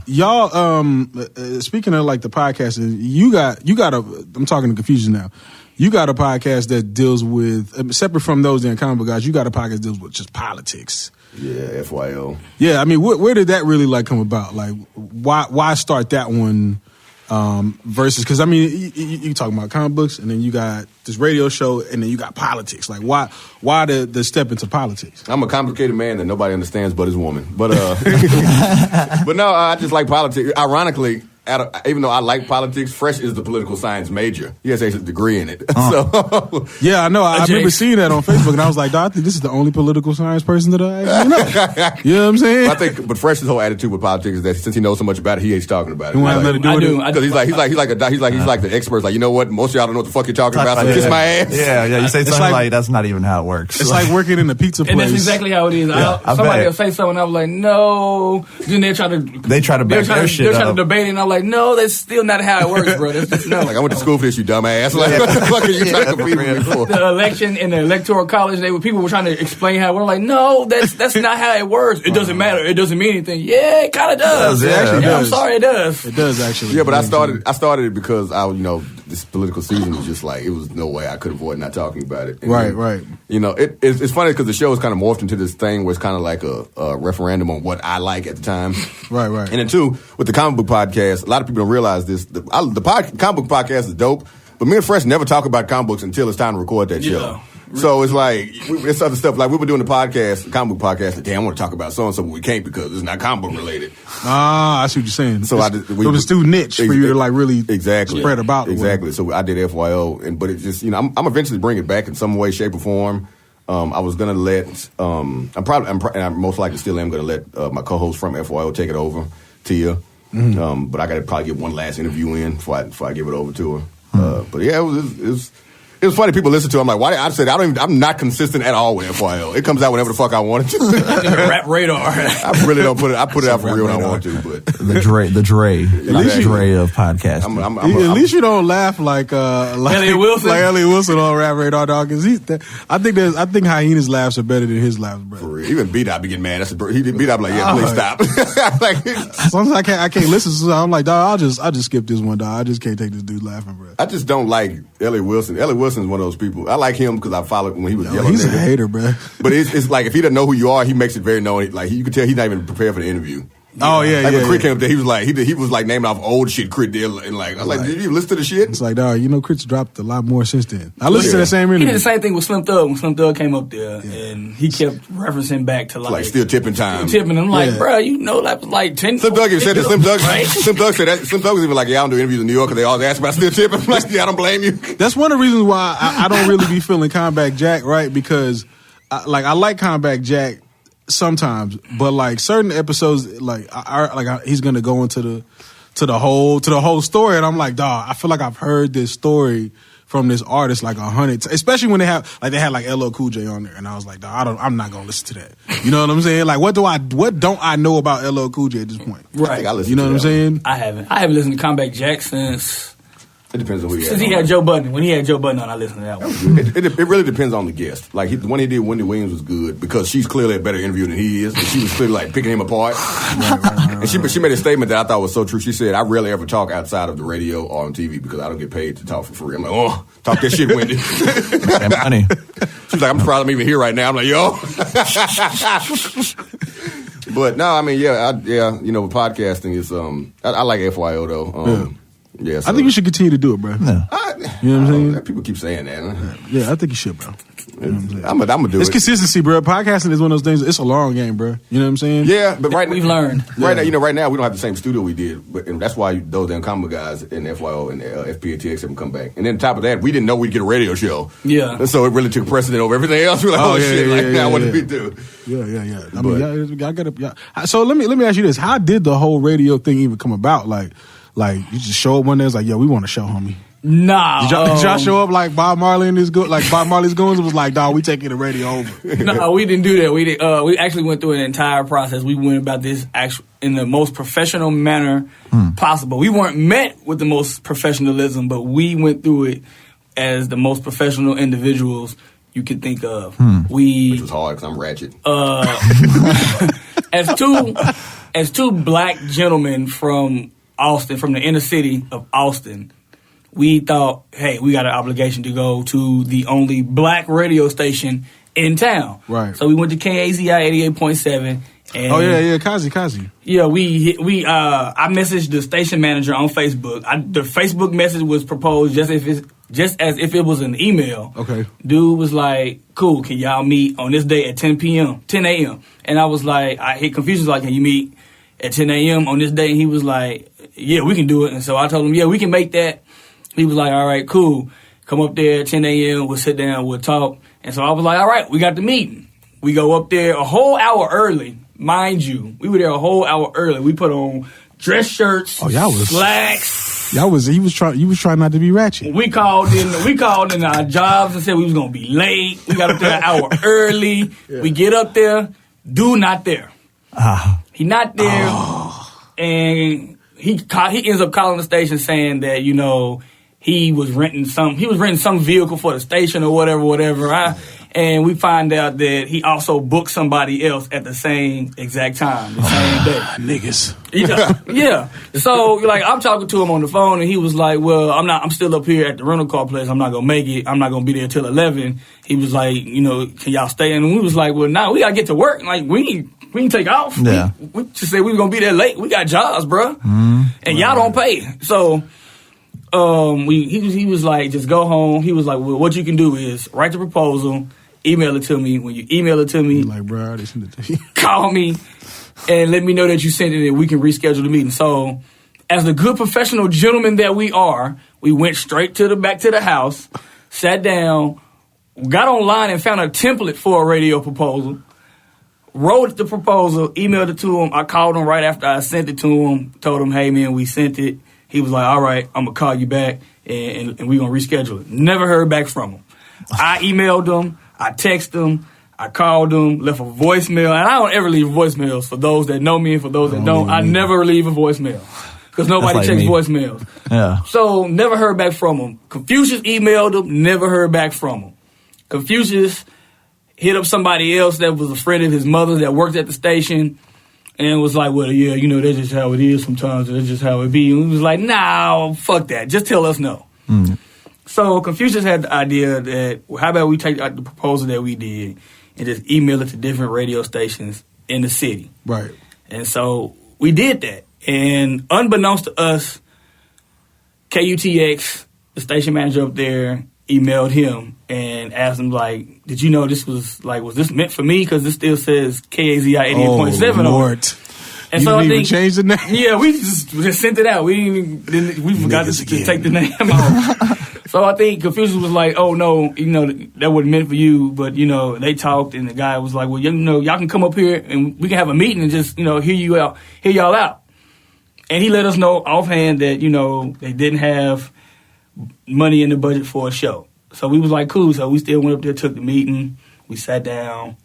G: Y'all, speaking of like the podcasting, you got I'm talking to Confucius now. You got a podcast that deals with, separate from those in comic book guys, you got a podcast that deals with just politics.
F: Yeah, FYO.
G: Yeah, I mean, where did that really like come about? Like, why start that one versus, because I mean, you talking about comic books, and then you got this radio show, and then you got politics. Like, why the step into politics?
F: I'm a complicated man that nobody understands but his woman. But but no, I just like politics. Ironically, even though I like politics, Fresh is the political science major. He has a degree in it. So
G: yeah, I know. I remember seeing that on Facebook, and I was like, I think this is the only political science person that I actually know. You know what I'm saying? But Fresh's whole attitude with politics is that since he knows so much about it, he hates talking about it. Because he's like the expert. Like, you know what? Most of y'all don't know what the fuck you're talking about. So kiss my ass.
D: Yeah. You say something like that's not even how it works.
G: It's like working in a pizza place.
E: And that's exactly how it is. Somebody will say something, and I'm like, no. Then they try to back their shit up. They're trying to debate it, and I'm like, no, that's still not how it works, bro. That's just no.
F: Like, I went to school for this, you dumbass. Like, what the fuck are you trying to compete with me for?
E: The election in the electoral college, people were trying to explain how it worked. Like, no, that's not how it works. It doesn't matter. It doesn't mean anything. Yeah, it kind of does.
G: It actually does.
E: I'm sorry, it does.
G: It does actually.
F: Yeah, but I started it because this political season was just like, it was no way I could avoid not talking about it. And
G: right.
F: It's funny because the show has kind of morphed into this thing where it's kind of like a referendum on what I like at the time.
G: Right.
F: And then two, with the comic book podcast, a lot of people don't realize this. The comic book podcast is dope, but me and Fresh never talk about comic books until it's time to record that show. So it's like, it's other stuff. Like, we were doing the comic book podcast, like, damn, I want to talk about so-and-so, but we can't because it's not comic book related.
G: I see what you're saying.
F: So it
G: was too niche for you to like really spread about.
F: Exactly. So I did FYO, but it's just, I'm eventually bring it back in some way, shape, or form. I was gonna let, I most likely still am gonna let my co-host from FYO take it over, Tia. Mm-hmm. But I gotta probably get one last interview in before I give it over to her. But yeah, it was funny. People listen to it. I'm like, why? I said, I'm not consistent at all with FYO. It comes out whenever the fuck I want it to.
E: Rap radar.
F: I really don't put it. I put it out for real when I want to. But
D: the Dre of podcasting.
G: At least you don't laugh like
E: Elliott Wilson.
G: Like Elliott Wilson on Rap Radar, dog. Cause I think Hyena's laughs are better than his laughs, bro.
F: For real. Even B-Dot be getting mad. He did B-Dot like, yeah, please stop.
G: Like, sometimes I can't listen. So I'm like, dog, I'll just skip this one, dog. I just can't take this dude laughing, bro.
F: I just don't like Elliott Wilson. Elliott Wilson is one of those people. I like him because I followed when he was yellow.
G: He's a hater, bro.
F: But it's like, if he doesn't know who you are, he makes it very known. Like, you can tell he's not even prepared for the interview.
G: Oh yeah,
F: like when Crit came up there, he was like naming off old shit Crit did, and like I was like, did you listen to the shit?
G: It's like, dog, Crit's dropped a lot more since then. I listened to that same interview.
E: He did the same thing with Slim Thug when Slim Thug came up there, and he kept referencing back to like
F: still tipping time.
E: I'm like, bro, that was like 10.
F: Slim Thug even said that. Slim Thug said that. Slim Thug was even like, yeah, I don't do interviews in New York because they always ask about still tipping. I'm like, yeah, I don't blame you.
G: That's one of the reasons why I don't really be feeling Comeback Jack, right? Because I like Comeback Jack sometimes, but like certain episodes, he's gonna go into the whole story, and I'm like, dog, I feel like I've heard this story from this artist like 100, especially when they had like LL Cool J on there, and I was like, dog, I'm not gonna listen to that. You know what I'm saying? Like, what don't I know about LL Cool J at this point?
E: Right.
G: You know what I'm saying?
E: I haven't listened to Comeback Jack since.
F: It depends on who he had.
E: Since he had Joe Budden. When he had Joe Budden on, I listened to that one.
F: It really depends on the guest. Like, the one he did, Wendy Williams, was good because she's clearly a better interviewer than he is. And she was clearly like picking him apart. Right. And she made a statement that I thought was so true. She said, I rarely ever talk outside of the radio or on TV because I don't get paid to talk for free. I'm like, oh, talk that shit, Wendy.
D: Money.
F: She's like, I'm surprised I'm even here right now. I'm like, yo. But no, I mean, with podcasting is I like FYO though. Yeah, so.
G: I think you should continue to do it, bro. Yeah. You know what I'm saying?
F: People keep saying that. Huh?
G: Yeah, I think you should, bro.
F: I'm gonna do it.
G: It's consistency, bro. Podcasting is one of those things. It's a long game, bro. You know what I'm saying?
F: Yeah, but
E: we've learned.
F: Right now we don't have the same studio we did, and that's why those damn comic guys in FYO and FPATX haven't come back. And then on top of that, we didn't know we'd get a radio show.
E: Yeah,
F: and so it really took precedent over everything else. We're like, shit! Now what do we do?
G: Yeah. I mean, I gotta. Yeah. So let me ask you this: how did the whole radio thing even come about? Like you just show up one day, it's like, yo, we want a show, homie.
E: Nah.
G: Did y'all show up like Bob Marley and his Bob Marley's goons? It was like, dog, we taking the radio over.
E: No, we didn't do that. We actually went through an entire process. We went about this in the most professional manner possible. We weren't met with the most professionalism, but we went through it as the most professional individuals you could think of. Which
F: was hard because I'm ratchet.
E: As two black gentlemen from Austin, from the inner city of Austin, we thought, hey, we got an obligation to go to the only black radio station in town.
G: Right.
E: So we went to KAZI 88.7. And
G: Kazi.
E: Yeah, I messaged the station manager on Facebook. The Facebook message was proposed just as if it was an email.
G: Okay.
E: Dude was like, cool, can y'all meet on this day at 10 a.m.? And I was like, I hit Confucius like, can you meet at 10 a.m. on this day? And he was like, yeah, we can do it. And so I told him, yeah, we can make that. He was like, all right, cool. Come up there at 10 a.m. We'll sit down. We'll talk. And so I was like, all right, we got the meeting. We go up there a whole hour early. Mind you, we were there a whole hour early. We put on dress shirts, slacks.
G: You was trying not to be ratchet.
E: We called in our jobs and said we was gonna be late. We got up there an hour early. Yeah. We get up there, dude not there. He not there, and he ends up calling the station saying that he was renting some vehicle for the station or whatever. And we find out that he also booked somebody else at the same exact time, the same day.
G: Niggas.
E: Yeah. So, I'm talking to him on the phone, and he was like, well, I'm still up here at the rental car place. I'm not going to make it. I'm not going to be there till 11. He was like, can y'all stay? And we was like, well, nah, we got to get to work. Like, we can take off. Yeah. We just said we were going to be there late. We got jobs, bro. Mm-hmm. And y'all don't pay. So, he was like, just go home. He was like, well, what you can do is write the proposal, email it to me. When you email it to me,
G: like, bro, I already sent it to you.
E: Call me and let me know that you sent it and we can reschedule the meeting. So, as the good professional gentlemen that we are, we went straight back to the house, sat down, got online and found a template for a radio proposal, wrote the proposal, emailed it to him. I called him right after I sent it to him, told him, hey, man, we sent it. He was like, all right, I'm going to call you back and we're going to reschedule it. Never heard back from him. I emailed him. I texted him, I called him, left a voicemail, and I don't ever leave voicemails for those that know me and for those that don't. I never leave a voicemail because nobody checks voicemails. Yeah. So never heard back from him. Confucius emailed him, never heard back from him. Confucius hit up somebody else that was a friend of his mother that worked at the station and was like, well, yeah, that's just how it is sometimes. That's just how it be. And we was like, nah, fuck that. Just tell us no. Mm. So Confucius had the idea that, well, how about we take the proposal that we did and just email it to different radio stations in the city.
G: Right.
E: And so we did that. And unbeknownst to us, KUTX, the station manager up there, emailed him and asked him, like, did you know this was this meant for me? Because this still says KAZI 88.7 on it. And
G: you didn't even change the name?
E: Yeah, we just sent it out. We forgot to take the name off. So I think Confucius was like, oh, no, that wasn't meant for you. But, they talked, and the guy was like, well, y'all can come up here, and we can have a meeting and just, hear y'all out. And he let us know offhand that, they didn't have money in the budget for a show. So we was like, cool. So we still went up there, took the meeting. We sat down.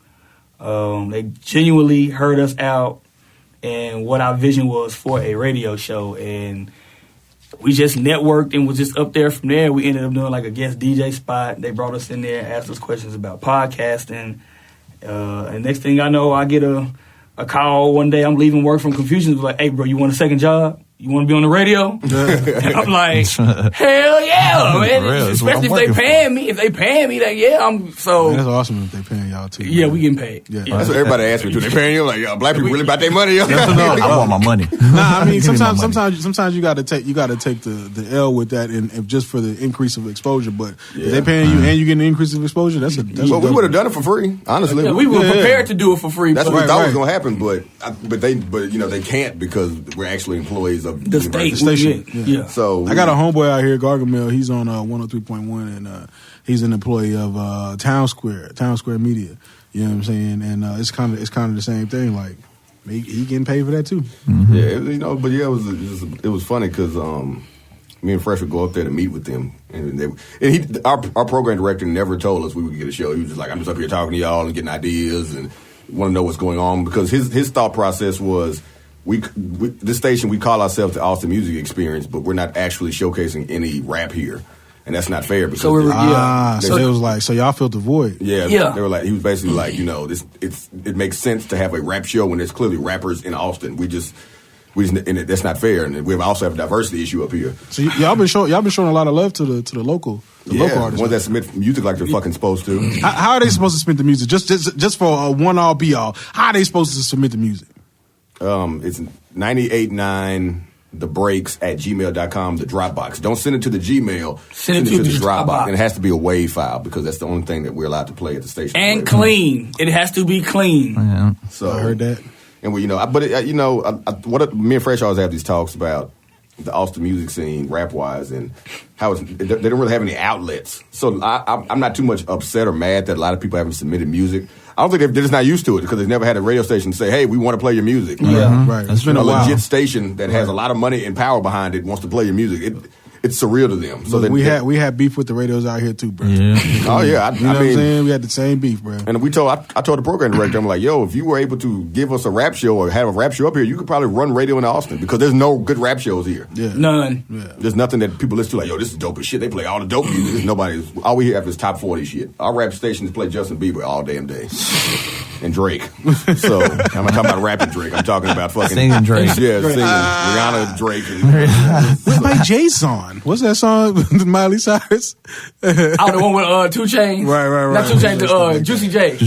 E: They genuinely heard us out and what our vision was for a radio show. And we just networked and was just up there from there. We ended up doing like a guest DJ spot. They brought us in there, asked us questions about podcasting. And next thing I know, I get a call one day. I'm leaving work from Confucius. Like, hey, bro, you want a second job? You want to be on the radio? And I'm like, hell yeah, man. Especially if they paying me. If they paying me, so.
G: Man, that's awesome if they paying y'all too.
E: Yeah, we getting paid.
F: Yeah. That's what everybody asks me too. They paying you? Like, yo, black people really about their money?
D: No, I want my money.
G: Nah, I mean, sometimes you got to take the L with that, and just for the increase of exposure. But if they paying you and you getting an increase of exposure, that's
F: Well, we would have done it for free, honestly.
E: Yeah, we were prepared to do it for free.
F: That's what we thought was going to happen, but they can't because we're actually employees of
E: the station. Yeah.
G: So I got a homeboy out here, Gargamel. He's on 103.1, and he's an employee of Town Square Media. You know what I'm saying? And it's kind of the same thing. Like he getting paid for that too.
F: Mm-hmm. Yeah, it was funny because me and Fresh would go up there to meet with them, and our program director never told us we would get a show. He was just like, I'm just up here talking to y'all and getting ideas and want to know what's going on, because his thought process was, this station, we call ourselves the Austin Music Experience, but we're not actually showcasing any rap here, and that's not fair. Because
G: so it was like, so y'all felt the void.
F: Yeah. They were like, he was basically like, it makes sense to have a rap show when there's clearly rappers in Austin. We just and that's not fair, and we also have a diversity issue up here.
G: So y'all been showing a lot of love to the local artists.
F: Ones that submit music like they're fucking supposed to.
G: How are they supposed to submit the music? Just for a one all be all. How are they supposed to submit the music?
F: It's 989thebreaks@gmail.com, the Dropbox. Don't send it to the Gmail. Send it to the Dropbox. And it has to be a WAV file, because that's the only thing that we're allowed to play at the station.
E: And clean. It has to be clean.
D: Yeah.
F: So
G: I heard that.
F: And we, me and Fresh always have these talks about the Austin music scene, rap-wise, and how they don't really have any outlets. So I'm not too much upset or mad that a lot of people haven't submitted music. I don't think they're just not used to it because they've never had a radio station say, hey, we want to play your music.
E: Yeah.
G: Right.
F: It's been a legit station that has a lot of money and power behind it, wants to play your music. It's surreal to them. So
G: look, we had beef with the radios out here too, bro.
D: Yeah.
F: Oh yeah,
G: you know what I'm saying? We had the same beef, bro.
F: And I told the program director, I'm like, yo, if you were able to give us a rap show or have a rap show up here, you could probably run radio in Austin because there's no good rap shows here.
G: Yeah.
E: None.
G: Yeah.
F: There's nothing that people listen to like, yo, this is dope as shit. They play all the dope music. All we hear is top 40 shit. Our rap stations play Justin Bieber all damn day. And Drake. So I'm not talking about rapping Drake. I'm talking about fucking
D: singing Drake.
F: Yeah, singing Rihanna, Drake.
G: Where's my Jason? What's that song? Miley Cyrus.
E: The one with 2 Chainz.
G: Right.
E: Not 2 Chainz. Juicy J.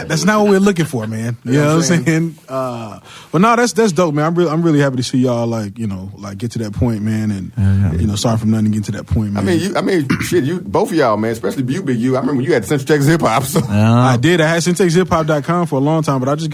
G: That's not what we're looking for, man. You know what I'm saying? But no, that's dope, man. I'm really happy to see y'all get to that point, man, and start from nothing and get to that point, man.
F: I mean, shit, you both of y'all, man, especially you, Big U. I remember when you had Central Texas Hip Hop. So.
G: I did. I had SyntaxHipHop.com for a long time, but I just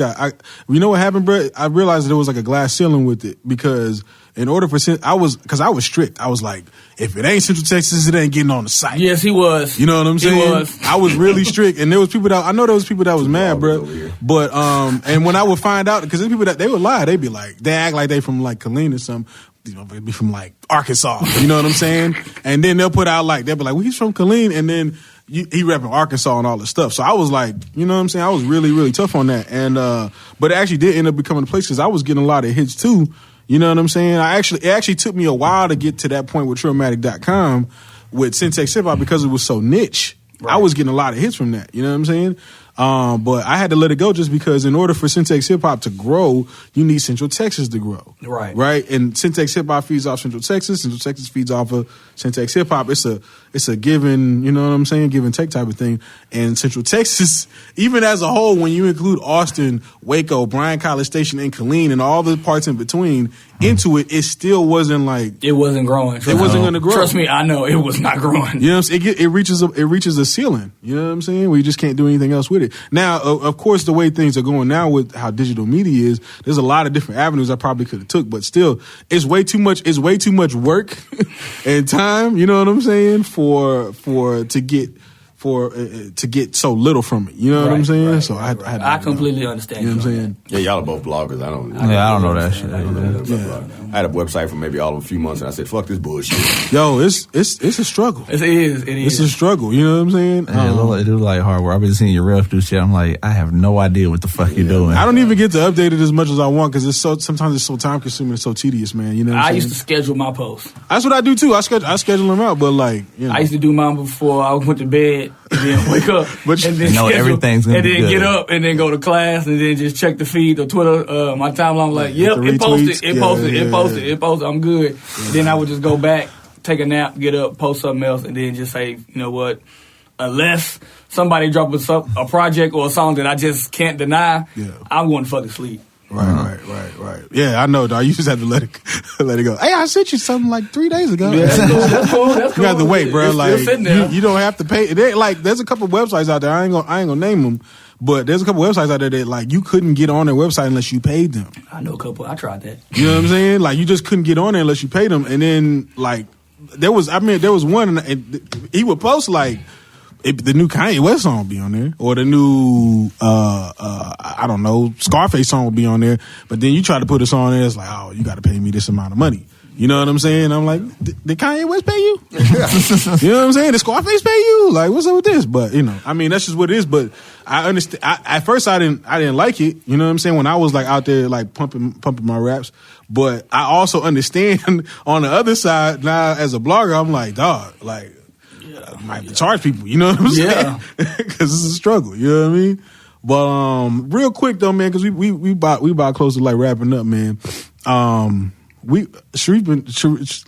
G: you know what happened, bro? I realized that there was like a glass ceiling with it because in order for I was strict. I was like, if it ain't Central Texas, it ain't getting on the site.
E: Yes, he was.
G: You know what I'm saying?
E: He was.
G: I was really strict, and there was people that was mad, bro. But and when I would find out, because there's people that they would lie, they'd be like, they act like they from like Killeen or something. They'd be from like Arkansas. You know what I'm saying? And then they'll put out they'll be like, well, he's from Killeen, and then he repping Arkansas and all this stuff. So I was like, you know what I'm saying? I was really, really tough on that. And but it actually did end up becoming a place because I was getting a lot of hits too. You know what I'm saying? It actually took me a while to get to that point with Trillmatic.com with Syntax Hip Hop because it was so niche. Right. I was getting a lot of hits from that. You know what I'm saying? But I had to let it go just because in order for Syntax Hip Hop to grow, you need Central Texas to grow.
E: Right.
G: Right? And Syntax Hip Hop feeds off Central Texas. Central Texas feeds off of Syntax Hip Hop. It's a given, you know what I'm saying, give and take type of thing. And Central Texas, even as a whole, when you include Austin, Waco, Bryan College Station, and Killeen, and all the parts in between into it, it still wasn't like...
E: It wasn't growing.
G: It wasn't going to grow.
E: Trust me, I know it was not growing.
G: You know what I'm saying? It reaches a ceiling. You know what I'm saying? Where you just can't do anything else with it. Now, of course, the way things are going now with how digital media is, there's a lot of different avenues I probably could have took, but still, it's way too much work and time, you know what I'm saying, to get so little from it. You know what I'm saying?
E: Right,
G: so
E: I completely understand.
G: You know what I'm saying?
F: Yeah, y'all are both bloggers. I don't
D: know that shit.
F: I had a website for maybe all of a few months, and I said, "Fuck this bullshit."
G: Yo, it's a struggle.
E: It is.
G: It's a struggle. You know what I'm saying?
D: It is like hard work. I've been seeing your ref do shit. I'm like, I have no idea what the fuck you're doing.
G: I don't even get to update it as much as I want because sometimes it's so time consuming, it's so tedious, man. You know what I'm saying?
E: I used to schedule my posts.
G: That's what I do too. I schedule them out, but like, you know.
E: I used to do mine before I went to bed and then wake up and then
D: everything's gonna be good.
E: Get up and then go to class and then just check the feed or Twitter, my timeline. Like, yep, it posted. I'm good. And then I would just go back, take a nap, get up, post something else, and then just say, you know what? Unless somebody drops a project or a song that I just can't deny, I'm going to fucking sleep.
G: Right. Yeah, I know, dog. You just have to let it go. Hey, I sent you something like 3 days ago.
E: Yeah, that's cool.
G: You have to wait, bro.
E: It's sitting there.
G: You don't have to pay. There's a couple of websites out there. I ain't gonna name them, but there's a couple of websites out there that like you couldn't get on their website unless you paid them.
E: I know a couple. I tried that.
G: You know what I'm saying? Like you just couldn't get on there unless you paid them. And then like there was one, and he would post like. The new Kanye West song would be on there, or the new I don't know, Scarface song would be on there. But then you try to put a song there, it's like, oh, you got to pay me this amount of money. You know what I'm saying? I'm like, did Kanye West pay you? You know what I'm saying? Did Scarface pay you? Like, what's up with this? But you know, I mean, that's just what it is. But I understand. At first, I didn't like it. You know what I'm saying? When I was like out there like pumping my raps. But I also understand on the other side now as a blogger, I'm like, dog, like. Might have to charge people, you know what I'm saying? Because it's a struggle, you know what I mean? But real quick though, man, because we about close to like wrapping up, man. Sharif, let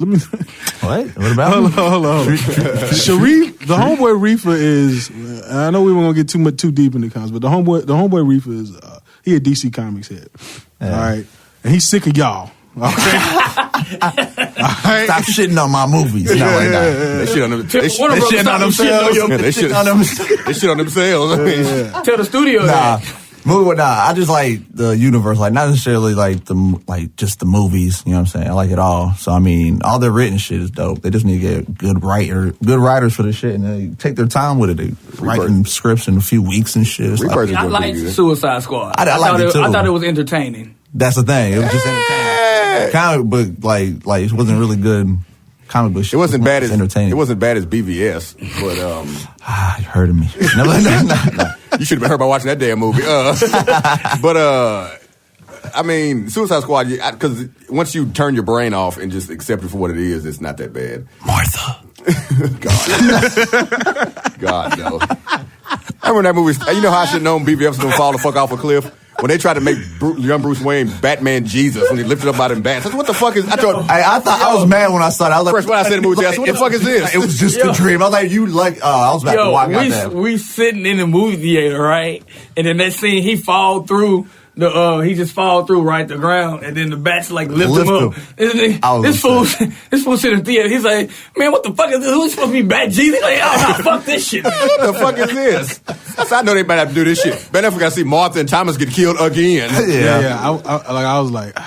G: me.
D: What about?
G: Hold on. Sharif, the homeboy Riffa is. I know we weren't gonna get too deep in the comments, but the homeboy Riffa is. He a DC Comics head, all right, and he's sick of y'all. Okay.
D: Stop shitting on my movies. They
F: shit on them. They shit on themselves. They shit on themselves.
E: Tell the studio that.
D: I just like the universe, like not necessarily like just the movies. You know what I'm saying? I like it all. So I mean, all their written shit is dope. They just need to get good writers for this shit, and they take their time with it. They writing scripts in a few weeks and shit.
E: I like Suicide Squad. I liked it too. I thought it was entertaining.
D: That's the thing. It was just entertaining. Comic book, like it wasn't really good. Comic book shit.
F: It wasn't bad as
D: entertaining.
F: It wasn't bad as BVS, but
D: you heard of me. No.
F: You should have been heard by watching that damn movie. But I mean, Suicide Squad, because once you turn your brain off and just accept it for what it is, it's not that bad.
D: Martha.
F: God, no. I remember that movie. You know how I should have known BVS was going to fall the fuck off a cliff? When they tried to make young Bruce Wayne Batman Jesus when he lifted up out of bats. What the fuck is... I thought
D: I was mad when I saw that. I was like...
F: First, when I said the movie, what the fuck is this?
D: It was just a dream. I was like, I was about to walk out there.
E: We sitting in the movie theater, right? And then that scene, he fall through... he just fall through the ground, and then the bats lift him up. This fool sitting in the theater. He's like, man, what the fuck is this? Who's supposed to be Bat Jesus? He's like, oh, fuck this shit.
F: What the fuck is this? I know they might have to do this shit. Ben Affleck got to see Martha and Thomas get killed again.
G: Yeah. I was like,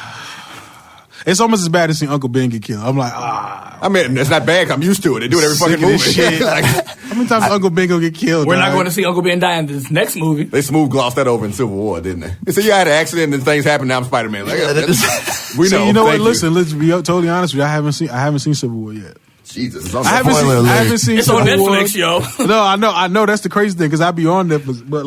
G: it's almost as bad as seeing Uncle Ben get killed. I'm like,
F: I mean, it's not bad. I'm used to it. They do it every fucking movie.
G: Shit. How many times Uncle Ben gonna get killed?
E: We're not going to see Uncle Ben die in this next movie.
F: They smooth glossed that over in Civil War, didn't they? They said, I had an accident and things happened. Now I'm Spider-Man. We know.
G: You know what? Listen, let's be totally honest with you. I haven't seen Civil War yet.
F: Jesus,
G: I haven't seen.
E: It's on Netflix, yo.
G: No, I know. That's the crazy thing because I be on Netflix, but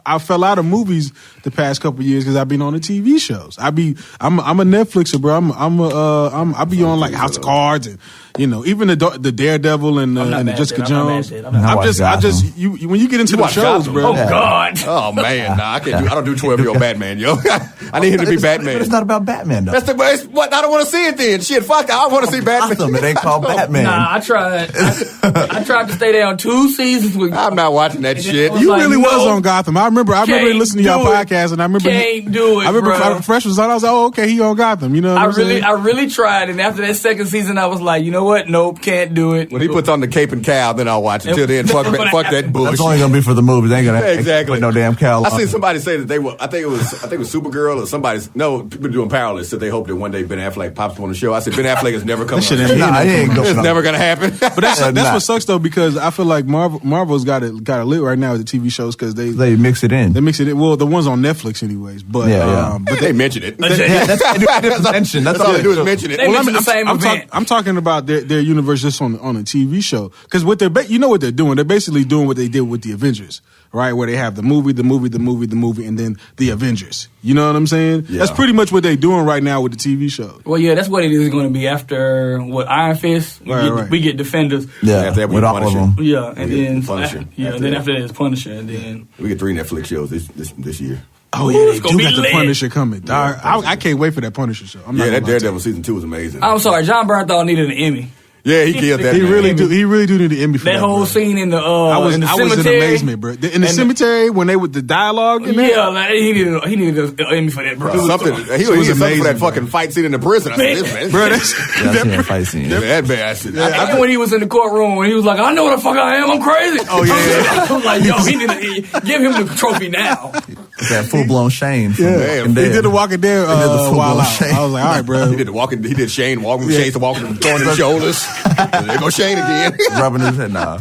G: I fell out of movies the past couple of years because I've been on the TV shows. I'm a Netflixer, bro. I be on House of Cards and even the Daredevil and Jessica Jones. When you get into the shows,
F: Gotham.
G: bro.
E: Oh God.
F: Oh man, I can't do. I don't do 12-year-old Batman, yo. I need him to be Batman.
D: But it's not about Batman though.
F: I don't want to see it then. Shit, fuck. I want to see Batman.
D: It ain't called Batman.
E: Nah, I tried. I tried to stay there on 2 seasons with.
F: I'm not watching that shit.
G: You really was on Gotham. I remember listening to your podcast, and I remember
E: can't do it.
G: I remember Fresh was on. I was like, oh, okay, he on Gotham. You know, what
E: I really tried, and after that second season, I was like, you know what? Nope, can't do it.
F: When he puts on the cape and cowl, then I'll watch it. Till then, fuck that bullshit.
D: That's only gonna be for the movies. They ain't gonna
F: exactly
D: put no damn cowl.
F: I seen somebody say that they were. I think it was Supergirl or somebody's. No, people doing Powerless. That they hope that one day Ben Affleck pops up on the show. I said Ben Affleck is never coming. It's never gonna happen.
G: But that's what sucks though, because I feel like Marvel's got it lit right now with the TV shows because they
D: mix it in.
G: They mix it in. Well, the ones on Netflix, anyways. But
F: but they mention it.
D: That's
F: all they do is mention it.
E: They mention the same event.
G: I'm talking about their universe just on a TV show because what they're what they're doing. They're basically doing what they did with the Avengers, right? Where they have the movie, and then the Avengers. You know what I'm saying? Yeah. That's pretty much what they're doing right now with the TV show.
E: Well, yeah, that's what it is going to be after Iron Fist. We get Defenders.
F: Yeah, after that we get Punisher.
E: Yeah, and then
F: Punisher.
E: Then after that it's Punisher, and then
F: we get 3 Netflix shows this year.
G: Oh yeah, they do got the Punisher coming. I can't wait for that Punisher show.
F: That Daredevil season 2 was amazing.
E: I'm sorry, John Bernthal needed an Emmy.
F: Yeah, he killed that.
G: He really do need an Emmy for that.
E: That whole scene in the
G: I was in amazement, bro. In the cemetery when they with the dialogue. In
E: yeah, he needed an Emmy for that, bro.
F: Something he was amazing for that fucking fight scene in the prison. I said, this man,
G: bro, that
D: fight scene.
F: That bastard.
E: Even when he was in the courtroom, when he was like, "I know what the fuck I am. I'm crazy."
F: Oh yeah.
E: I was like, "Yo, he need to give him the trophy now."
D: That full blown Shane.
G: Yeah, he did the Walking Dead while out. I was like, all right, bro.
F: He did Shane walking, Shane's walking, throwing his shoulders. There go Shane again.
D: Rubbing his head, nah.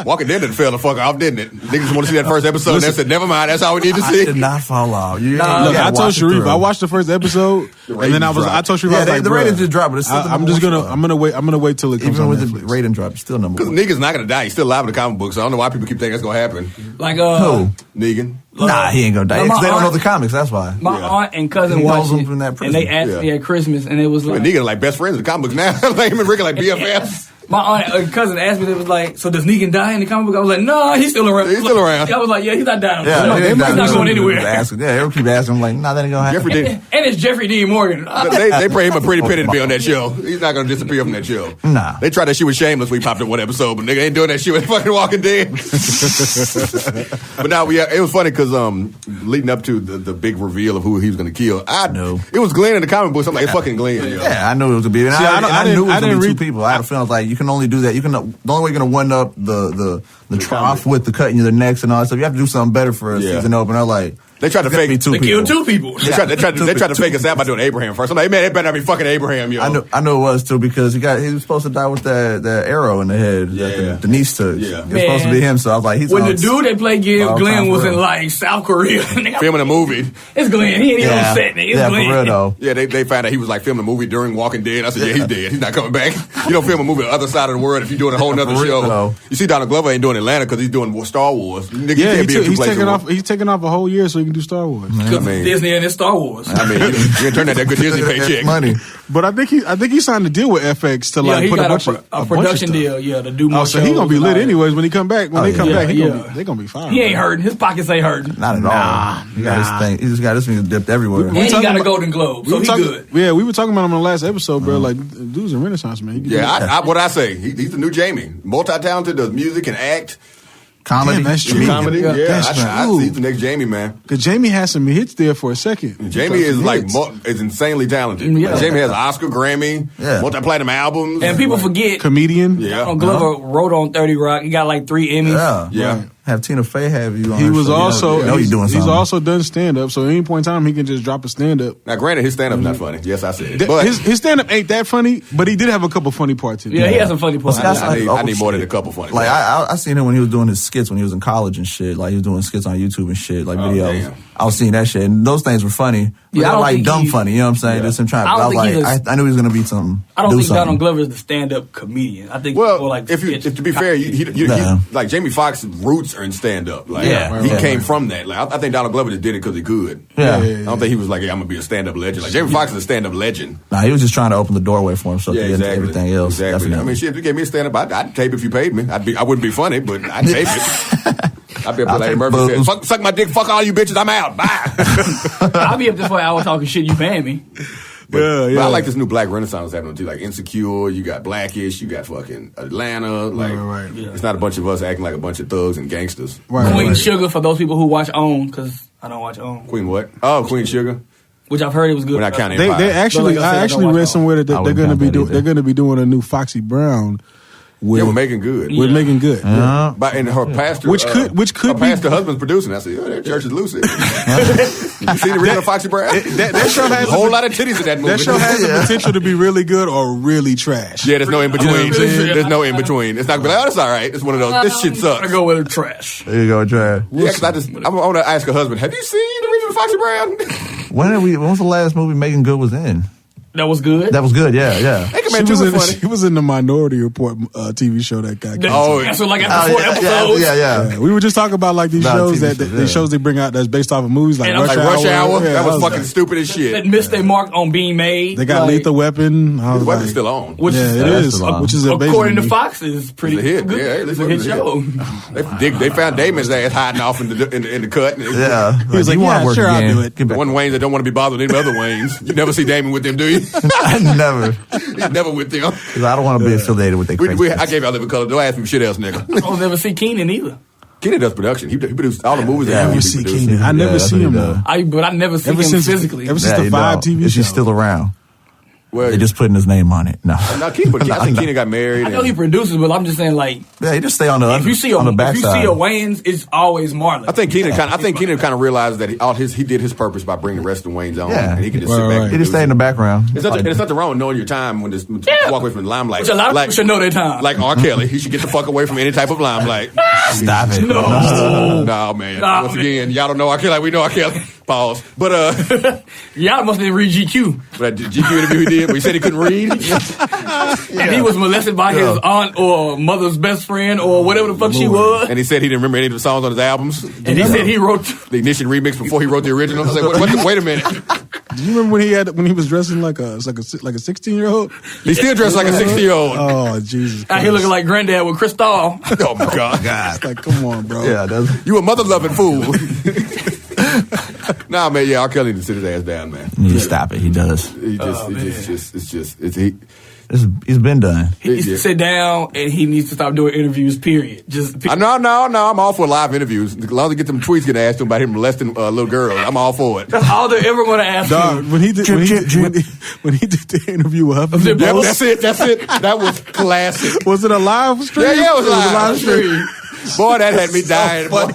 F: Walking Dead didn't fail the fuck off, didn't it? Niggas want to see that first episode. They said, never mind, that's all we need to see.
D: I did not fall off.
G: Look, I told Sharif, I watched the first episode, and then I told Sharif, I was like,
D: the ratings just dropped, but it's still
G: I'm gonna wait till it comes
D: even
G: on
D: with
G: Netflix.
D: the rating drop, it's still number 1.
F: Because Negan's not gonna die. He's still alive in the comic books. So I don't know why people keep thinking that's gonna happen.
E: Like
D: who?
F: Negan.
D: Nah, he ain't gonna die. They don't know the comics. That's why.
E: My aunt and cousin watched it,
D: from that prison.
E: and they asked me at Christmas, and it was like
F: Negan are like best friends in the comic books now. Like him and Rick are like BFFs.
E: My aunt and cousin asked me, they was like, "So does Negan die in the comic book?" I was like, "No, he's still around."
F: He's still around.
E: I was like, "Yeah, he's not dying.
D: Yeah,
E: he's not going anywhere."
D: Everyone keep asking him like, "Nah, that ain't gonna happen."
E: And it's Jeffrey D. Morgan.
F: They pay him a pretty penny to be on that show. He's not gonna disappear from that show.
D: Nah.
F: They tried that shit with Shameless. We popped in one episode, but nigga ain't doing that shit with fucking Walking Dead. But now it was funny because leading up to the big reveal of who he was gonna kill, I knew it was Glenn in the comic books. I'm like, it's fucking Glenn. Yo.
D: Yeah, I knew it was gonna be. And I knew it was gonna be 2 people. I had a feeling like you can only do that. The only way you're gonna one up the trough with the cutting your necks and all that stuff. You have to do something better for a season opener. Like
F: They tried to fake
D: me two
E: They
D: people.
E: killed 2 people.
F: They tried to fake us out by doing Abraham first. I'm like, man, it better not be fucking Abraham, yo.
D: I know it was too because he was supposed to die with that arrow in the head that the niece took.
F: Yeah.
D: It was supposed to be him, so I was like,
E: When the dude that played Glenn was in like South Korea,
F: filming a movie.
E: It's Glenn. He ain't even on set. It's
D: yeah,
E: Glenn.
D: for real though.
F: Yeah, they found out he was like filming a movie during Walking Dead. I said, yeah, he's dead. He's not coming back. You don't film a movie on the other side of the world if you're doing a whole nother show.
D: No.
F: You see, Donald Glover ain't doing Atlanta because he's doing Star Wars. Nigga,
G: Yeah,
F: he's taking off.
G: he's taking off a whole year so he can do Star Wars.
F: I mean,
E: Disney and it's Star Wars.
F: I mean, you can turn that good Disney paycheck.
D: Money.
G: But I think he signed a deal with FX to
E: Yeah, he
G: put
E: got
G: a bunch of
E: a production deal. Yeah, to do more.
G: Oh, so he gonna be lit anyways when he come back. When they come back, they gonna be fine.
E: He ain't hurting. His pockets ain't hurting.
D: Not at all. He got his thing. He just got this thing dipped everywhere.
E: And he got a Golden Globe, so he good.
G: Yeah, we were talking about him on the last episode, bro. Like, dude's a renaissance man.
F: Yeah, what I say, he's the new Jamie. Multi-talented, does music and act.
D: Comedy.
G: Damn, that's true.
F: Comedy,
G: Yeah,
F: yeah.
G: that's
F: I
G: true.
F: see the next Jamie, man.
G: Because Jamie has some hits there for a second.
F: Jamie is is insanely talented.
E: Yeah.
F: Like, Jamie has Oscar, Grammy, multi-platinum albums.
E: And people forget.
G: Comedian.
F: Yeah.
E: Glover wrote on 30 Rock. He got like 3 Emmys.
F: Yeah.
D: Right. Have Tina Fey have you on
G: He
D: her
G: was
D: show.
G: also
D: You know he's doing something.
G: he's also done stand up, so at any point in time he can just drop a stand up.
F: Now, granted, his stand-up's not funny. Yes, I said it. But
G: His stand up ain't that funny, but he did have a couple funny parts in it.
E: Yeah, he has some funny parts.
F: I need more than a couple funny
D: Like
F: parts.
D: I seen him when he was doing his skits when he was in college and shit. Like he was doing skits on YouTube and shit, like videos.
F: Damn.
D: I was seeing that shit, and those things were funny. But
E: Yeah, I
D: not
E: don't
D: like
E: think
D: dumb
E: he-
D: funny. You know what I'm saying? Just him trying.
E: I don't
D: I was
E: think
D: like,
E: he's
D: I knew he was gonna be something.
E: I don't
D: do
E: think
D: something.
E: Donald Glover is the stand-up comedian. I think
F: Well,
E: more like
F: if to be fair,
D: Nah.
F: like Jamie Foxx's roots are in stand-up. Like,
E: Yeah.
F: he came from that. Like, I think Donald Glover just did it because he could.
D: Yeah.
F: I don't think he was like, hey, I'm gonna be a stand-up legend. Like Jamie Foxx is a stand-up legend.
D: Nah, he was just trying to open the doorway for himself
F: Yeah,
D: to get into
F: exactly.
D: everything else.
F: Exactly.
D: Definitely.
F: I mean, shit, if you gave me a stand-up, I'd tape if you paid me. I wouldn't be funny, but I'd tape it. I'd be up there like Murphy said, suck my dick, fuck all you bitches, I'm out. Bye.
E: I'll be up there for an hour talking shit. You paying me?
F: But
G: Yeah.
F: I like this new black renaissance happening too. Like Insecure, you got Blackish, you got fucking Atlanta. Like,
G: Right.
E: Yeah.
F: it's not a bunch of us acting like a bunch of thugs and gangsters.
G: Right.
E: Queen Sugar for those people who watch OWN, because I don't watch OWN,
F: Queen what? Oh, Queen Sugar.
E: which I've heard it was good.
F: We're not counting
G: They
F: Empire.
G: actually,
E: But like I said,
G: I
E: I
G: actually
E: don't
G: read
E: watch
G: somewhere that
D: I
G: they're
D: wouldn't
G: going to
D: count
G: be
D: that
G: doing.
D: either.
G: They're going to be doing a new Foxy Brown. With,
F: Yeah, we're making good.
G: We're making good.
F: But and her pastor,
G: Which could
F: her
G: be-
F: pastor husband's producing. I said, that church is lucid. You see the original Foxy Brown?
G: That show has
F: a whole lot of titties in that movie.
G: That show has the potential to be really good or really trash.
F: Yeah, there's no in between.
G: You know what I'm saying?
F: There's no in between. It's not gonna be like, oh, that's all right. It's one of those. This shit
E: I
F: sucks.
E: go with trash.
D: There you go, Trey.
F: Yeah, because I want to ask her husband, have you seen the original Foxy Brown?
D: When was the last movie Megan Good was in?
E: That was good.
D: That was good. Yeah, yeah.
F: Hey, man,
G: She was in the Minority Report TV show that got canceled.
E: That's what, like after 4 episodes.
D: Yeah.
G: We were just talking about like these
D: About
G: shows
D: TV
G: that
D: shows,
G: these shows they bring out that's based off of movies like
E: And I'm
G: Rush
F: Like Rush Hour.
G: Yeah,
F: That was fucking
G: like,
F: stupid as shit.
E: That missed their mark on being made.
G: They got
E: like,
G: Lethal Weapon. I was
F: The weapon's
G: like,
F: still on.
E: Which
G: yeah,
E: is,
G: it is.
D: still on.
G: Which is amazing.
E: according to
G: me.
E: Fox, is pretty
F: It's a hit.
E: good.
F: Yeah,
E: It's a hit show.
F: They found Damon's ass hiding off in the cut.
D: Yeah.
G: He was like, yeah, sure, I'll do it.
D: Get back.
F: One Wayne that don't want to be bothered with any other Waynes. You never see Damon with them, do you?
D: I never.
F: He's never with them.
D: 'Cause I don't want to be affiliated with that crazy.
F: I gave you all the color. Don't ask me shit else, nigga.
E: I don't never see Keenan either.
F: Kenny does production. He produced all the movies.
D: Yeah,
F: that
D: we
F: he
D: see
F: produced.
D: Keenan.
G: I never
D: that's
G: see
D: what he
G: him
D: does.
G: though.
E: But I never see
G: Ever
E: him
G: since
E: physically.
G: ever since
D: Yeah,
G: the
D: you
G: 5
D: don't.
G: TV
D: Is he
G: show.
D: still around?
F: Well,
D: They just putting his name on it. No.
F: I think Keenan got married.
E: I know he produces, but I'm just saying, like,
D: Yeah, he just stay on the
E: if you see a
D: on the
E: if you
D: backside.
E: see a Wayans, it's always Marlon.
F: I think Keenan kind of realized that he did his purpose by bringing the rest of Wayne's on,
D: Yeah.
F: and he could just
G: Right,
F: sit back.
G: right.
F: And
D: He just
F: do
D: stay in the
F: his-
D: background.
F: There's nothing wrong with knowing your time when to walk away from the limelight.
E: Which a lot of people should know their time.
F: Like R. Kelly, he should get the fuck away from any type of limelight.
D: Stop it.
F: No, man. Once again, y'all don't know R. Kelly like we know R. Kelly. Pause. But
E: Y'all must have read GQ.
F: that GQ interview he did where he said he couldn't read.
E: And he was molested by his aunt or mother's best friend or whatever the fuck she was.
F: And he said he didn't remember any of the songs on his albums.
E: And he said he wrote.
F: The Ignition remix before he wrote the original. I was like, wait a minute.
G: Do you remember when he was dressing like a 16-year-old?
F: He still dressed like a 60-year-old.
G: Oh Jesus!
E: Out here looking like granddad with Cristal.
F: Oh my God.
G: It's like, come on, bro.
D: Yeah, that's
F: You a mother-loving fool. Nah, man, yeah, R. Kelly needs to sit his ass down, man.
D: you stop it. He does. He's been done.
E: He needs to sit down and he needs to stop doing interviews, period.
F: No, I'm all for live interviews. As long as they get them tweets getting asked to him about him molesting little girls, I'm all for it.
E: That's all they're ever going to ask
G: Dog,
E: him.
G: when he did the interview with Huffington
F: Yep,
G: Post,
F: that's it. That was classic.
G: was it a live stream?
F: Yeah, it was
G: a
F: live
G: stream.
F: Boy, that had me dying. Boy.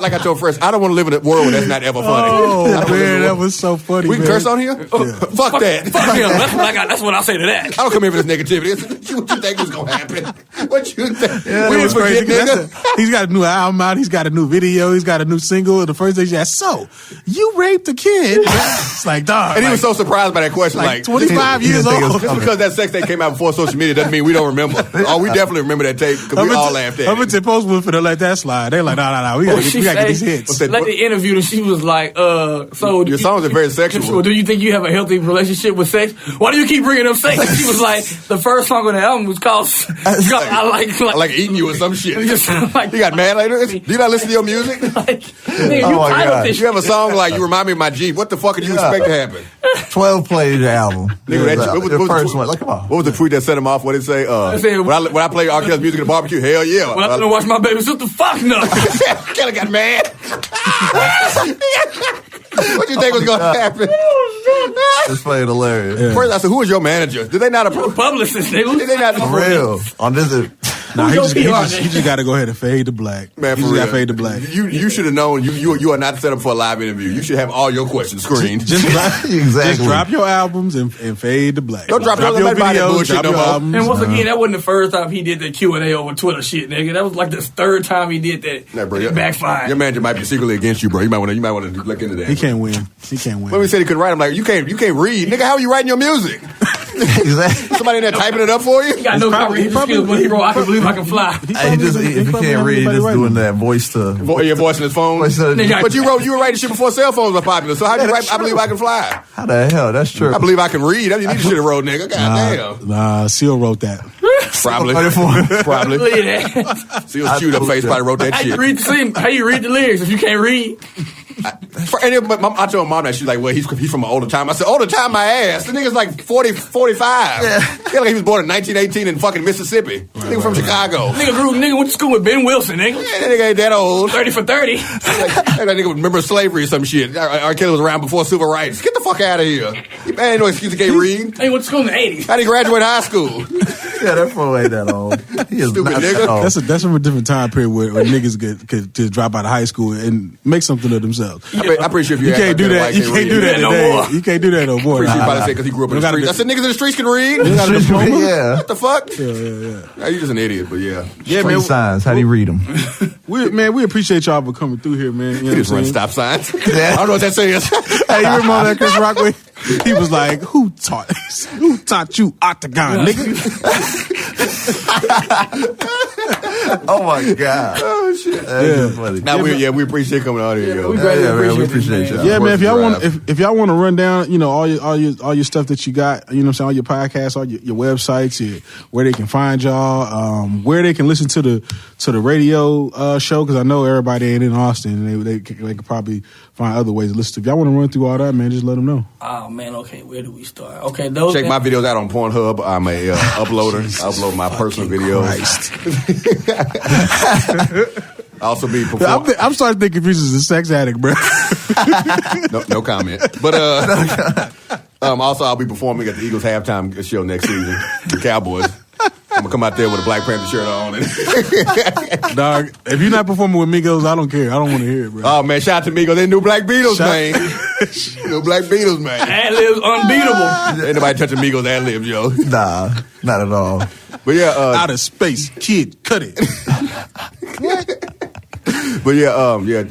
F: Like I told Fresh, I don't want to live in a world where that's not ever funny.
G: Oh, man, that was so funny.
F: We can curse on here? Yeah. Fuck that.
E: Fuck him. That's what I say to that.
F: I don't come here for this negativity. What you think was going to happen? What you think?
G: Yeah,
F: We was
G: crazy,
F: forgetting, nigga.
G: he's got a new album out. He's got a new video. He's got a new single. The first day she asked, so, you raped a kid? It's like, dog.
F: And he was so surprised by that question. Like
G: 25 years old.
F: Just because that sex tape came out before social media doesn't mean we don't remember. Oh, we definitely remember that tape because we all laughed at it.
G: Humphrey Post was finna let that slide. They're like, no. We gotta get these hits.
E: Like the interview, and she was like, so
F: your songs are very sexual.
E: Do you think you have a healthy relationship with sex? Why do you keep bringing up sex? She was like, the first song on the album was called I like
F: eating you or some shit.
E: Just, like,
F: you got mad later? Do you not listen to your music? You have a song like You Remind Me of My Jeep. What the fuck did you expect to happen?
D: 12 played album.
F: The
D: first one. Like, come on.
F: What was the tweet that set him off? What did it say? When I play R. Kelly's music at the barbecue, hell yeah.
E: When I didn't watch my baby sister, fuck no.
F: Kelly got mad. What do you think was going to happen?
D: It's playing hilarious.
F: Yeah. First, I said, who was your manager? Did they not approve?
E: Publicist, nigga.
F: Did they not
D: For real. On this.
G: Nah, he just got to go ahead and fade to black.
F: Man,
G: he just got to fade to black.
F: You should have known you are not set up for a live interview. You should have all your questions screened.
G: Just drop your albums and fade to black.
F: Don't drop your videos. Drop your albums.
E: And once again, that wasn't the first time he did the Q&A over Twitter shit, nigga. That was like the third time he did that.
F: Nah, bro,
E: it backfired.
F: Your manager might be secretly against you, bro. You might want to look into that.
G: He can't win.
F: When we said he couldn't write, I'm like, you can't read, nigga. How are you writing your music?
D: Exactly.
F: Somebody in there typing it up for you?
E: He got no comprehension skills, but he wrote, I Can Believe I Can Fly.
D: If he can't read, he's just doing that voice to...
F: Your voice in his phone? But you were writing shit before cell phones were popular, so how do you write I Believe I Can Fly?
D: How the hell? That's true.
F: I Believe I Can Read. You need to should have wrote, nigga. Goddamn.
G: Nah, Seal wrote that.
F: Probably. Seal chewed up face probably wrote that shit.
E: How you read the lyrics if you can't read?
F: I told mom that she's like, well, he's from an older time. I said, older time, my ass. The nigga's like 40, 45. Yeah, like he was born in 1918 in fucking Mississippi. Nigga from Chicago.
E: Nigga went to school with Ben Wilson, nigga.
F: Yeah, that nigga ain't that old.
E: 30 for 30.
F: That nigga remember slavery or some shit. R. Kelly was around before civil rights. Get the fuck out of here. He ain't no excuse he can't read.
E: He went to school in the 80s.
F: How did he graduate high school?
D: Yeah, that fool ain't that old. He is
F: stupid nigga.
G: That's from a different time period where niggas could just drop out of high school and make something of themselves.
F: I'm pretty sure if you
G: can't do that. You can't do that no more. You can't do that no more.
F: Pretty sure probably say because he grew up in the streets. I said niggas in the streets can read.
G: You got a diploma?
F: Yeah. What the fuck?
G: Yeah.
F: You just an idiot, but yeah.
G: Yeah, man.
D: Signs. How do you read them?
G: We appreciate y'all for coming through here, man. You know
F: just run stop signs.
G: Yeah.
F: I don't know what that says.
G: Hey, you remember that Chris Rockway? He was like, "Who taught you octagon, nigga?"
D: Oh my god!
F: Oh shit!
D: That's funny.
F: Now we appreciate coming out here, yo.
D: We appreciate y'all.
G: Yeah, man. If y'all want to run down, all your stuff that you got, you know what I'm saying, all your podcasts, all your websites, where they can find y'all, where they can listen to the radio show, because I know everybody ain't in Austin, and they could probably find other ways to listen. If y'all want to run through all that, man, just let them know.
E: Oh man, okay, where do we start? Okay,
F: check my videos out on Pornhub. I'm a uploader. I upload my personal videos. Also be performing.
G: I'm starting to think Confucius is a sex addict, bro.
F: No comment. But also I'll be performing at the Eagles halftime show next season. The Cowboys. I'm gonna come out there with a Black Panther shirt on.
G: Dog, if you're not performing with Migos, I don't care. I don't want to hear it, bro.
F: Oh man, shout out to Migos. They new Black Beatles, man. New Black Beatles, man.
E: Ad-libs unbeatable.
F: Ain't nobody touching Migos ad-libs, yo.
D: Nah, not at all.
F: But yeah,
G: out of space, kid, cut it.
F: But yeah,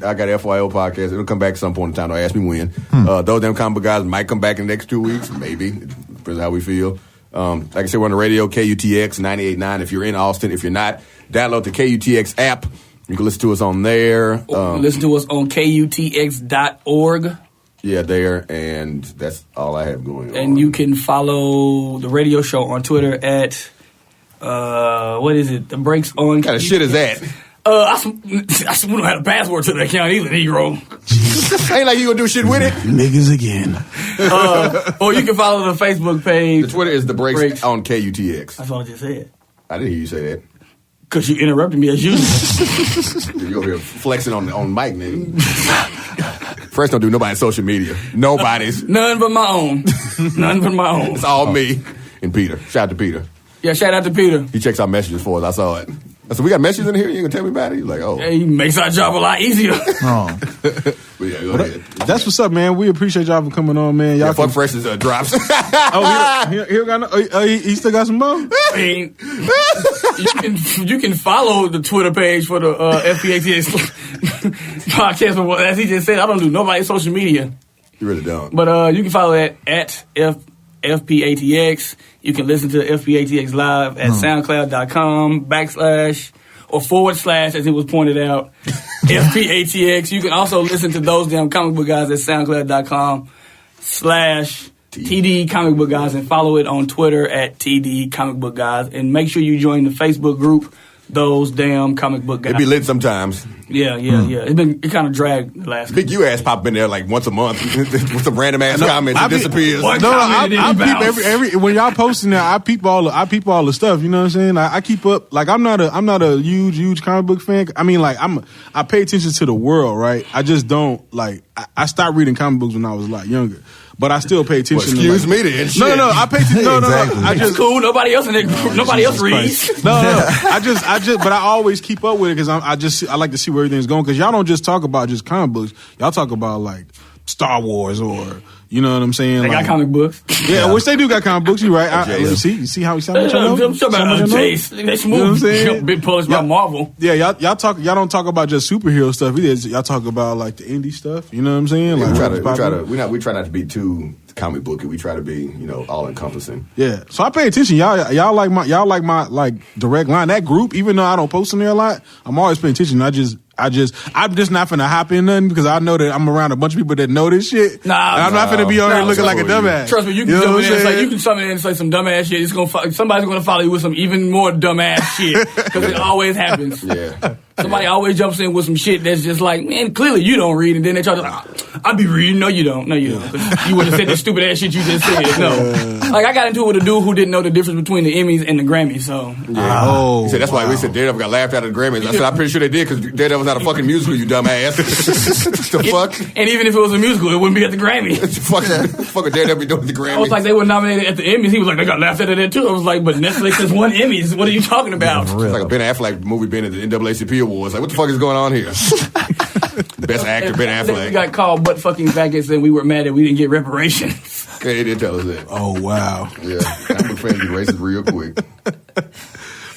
F: I got FYO podcast. It'll come back at some point in time. Don't ask me when. Those damn comic guys might come back in the next 2 weeks, maybe. It depends on how we feel. Like I said, we're on the radio, KUTX 98.9. If you're in Austin, if you're not, download the KUTX app. You can listen to us on there.
E: Listen to us on KUTX.org.
F: Yeah, there, and that's all I have going on.
E: And you can follow the radio show on Twitter at, what is it? The Breaks On.
F: What kind of shit is that?
E: We don't have a password to the account either, Negro.
F: Ain't like you gonna do shit with it.
G: Niggas again.
E: Or you can follow the Facebook page.
F: The Twitter is The Breaks on KUTX.
E: That's what I just said.
F: I didn't hear you say that.
E: Because you interrupted me as usual.
F: You over here flexing on mic, nigga. First, don't do nobody's social media. Nobody's.
E: None but my own. None but my own.
F: It's all me and Peter. Shout out to Peter.
E: Yeah, shout out to Peter.
F: He checks our messages for us. I saw it. So we got messages in here. You gonna tell me about it? He's like, oh,
E: He makes our job a lot easier.
D: Oh.
F: But yeah, go ahead.
G: That's what's up, man. We appreciate y'all for coming on, man. Y'all
F: Yeah, fuck Fresh's drops.
G: he got he still got some more.
E: I mean, you can follow the Twitter page for the FPATX podcast. But as he just said, I don't do nobody's social media.
F: You really don't.
E: But you can follow that at FPATX. You can listen to FPATX live at SoundCloud.com / as it was pointed out, FPATX. You can also listen to those damn comic book guys at SoundCloud.com / TD Comic Book Guys and follow it on Twitter at TD Comic Book Guys. And make sure you join the Facebook group, Those Damn Comic Book Guys.
F: It be lit sometimes.
E: Yeah. It kind of dragged the last
F: Big U ass pop in there like once a month with some random ass comments and disappears.
G: I peep every when y'all posting that. I peep all the stuff. You know what I'm saying? I keep up. Like I'm not a huge comic book fan. I mean, like I pay attention to the world, right? I just don't like. I stopped reading comic books when I was a lot younger. But I still pay attention.
F: Well, excuse me then.
G: No, I pay attention. No,
D: Exactly.
G: I just
E: It's cool. Nobody else in there. Nobody else reads.
G: No. But I always keep up with it because I like to see where everything's going. Because y'all don't just talk about just comic books. Y'all talk about like Star Wars or you know what I'm saying.
E: They got comic books.
G: Yeah, which they do got comic books. You right? You see how we sound.
E: Jace. They smooth.
G: You know
E: Big published by Marvel.
G: Yeah, y'all don't talk about just superhero stuff either. Y'all talk about like the indie stuff. You know what I'm saying?
F: Yeah,
G: Like
F: we try not to be too comic booky. We try to be all encompassing.
G: Yeah, so I pay attention. Y'all like my like direct line. That group, even though I don't post in there a lot, I'm always paying attention. I'm just not finna hop in nothing because I know that I'm around a bunch of people that know this shit. I'm not finna be on here looking like a dumbass.
E: Trust me, you can jump in there and come in and say some dumbass shit. Somebody's gonna follow you with some even more dumbass shit because it always happens.
F: Yeah.
E: Somebody always jumps in with some shit that's just like, man, clearly you don't read, and then they try to, I'll be reading. No, you don't. You wouldn't have said the stupid ass shit you just said. No. Like, I got into it with a dude who didn't know the difference between the Emmys and the Grammys, so.
F: Yeah. He said, that's why we said Daredevil got laughed out of the Grammys. I said, I'm pretty sure they did because Daredevil's not a fucking musical, you dumbass. The fuck?
E: And even if it was a musical, it wouldn't be at the Grammys.
F: Fucking Daredevil be doing the Grammys.
E: I was like, they were nominated at the Emmys. He was like, they got laughed at it too. I was like, but Netflix has won Emmys. What are you talking about?
F: It's like a Ben Affleck movie being at the NAACP Awards. Like, what the fuck is going on here? Best actor, Ben Affleck.
E: We got called butt fucking faggots and we were mad that we didn't get reparations.
F: Yeah, he did tell us that.
G: Oh, wow.
F: Yeah, I'm a fan be racist real quick.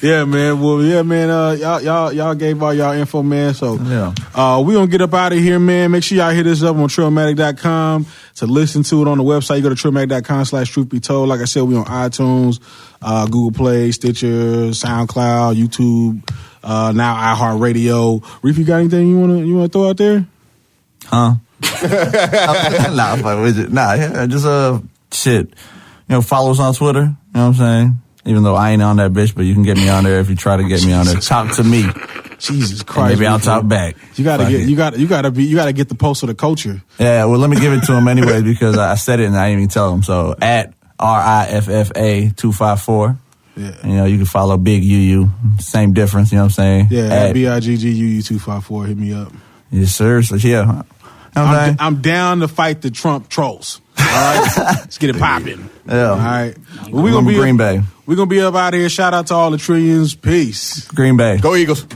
G: Yeah, man. Well, yeah, man. Y'all gave all y'all info, man. So, we gonna get up out of here, man. Make sure y'all hit us up on Trailmatic.com to listen to it on the website. You go to Trailmatic.com/truthbetold. Like I said, we on iTunes, Google Play, Stitcher, SoundCloud, YouTube, now iHeartRadio. Reef, you got anything you wanna throw out there?
D: Huh? Just shit. Follow us on Twitter. You know what I'm saying? Even though I ain't on that bitch, but you can get me on there if you try to get me on there. Talk to me.
G: Jesus Christ.
D: And maybe I'll talk back.
G: You gotta get the pulse of the culture.
D: Yeah, well, let me give it to him anyway because I said it and I didn't even tell him. So at RIFFA 254. Yeah. You can follow Big UU. Same difference, you know what I'm saying?
G: Yeah, at BIGGUU 254. Hit me up.
D: Yes, sir. So yeah.
G: I'm down to fight the Trump trolls. All right, let's get it popping.
D: Yeah.
G: All right.
D: Well, we're gonna be Green Bay.
G: We're gonna be up out of here. Shout out to all the Trillions. Peace.
D: Green Bay.
F: Go Eagles.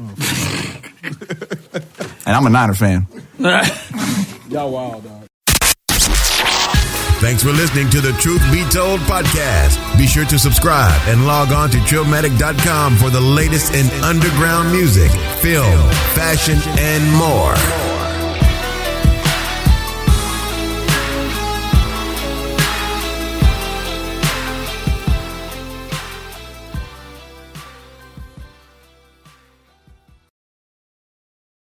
D: And I'm a Niner fan.
G: Y'all wild, dog.
C: Thanks for listening to the Truth Be Told podcast. Be sure to subscribe and log on to Trillmatic.com for the latest in underground music, film, fashion, and more.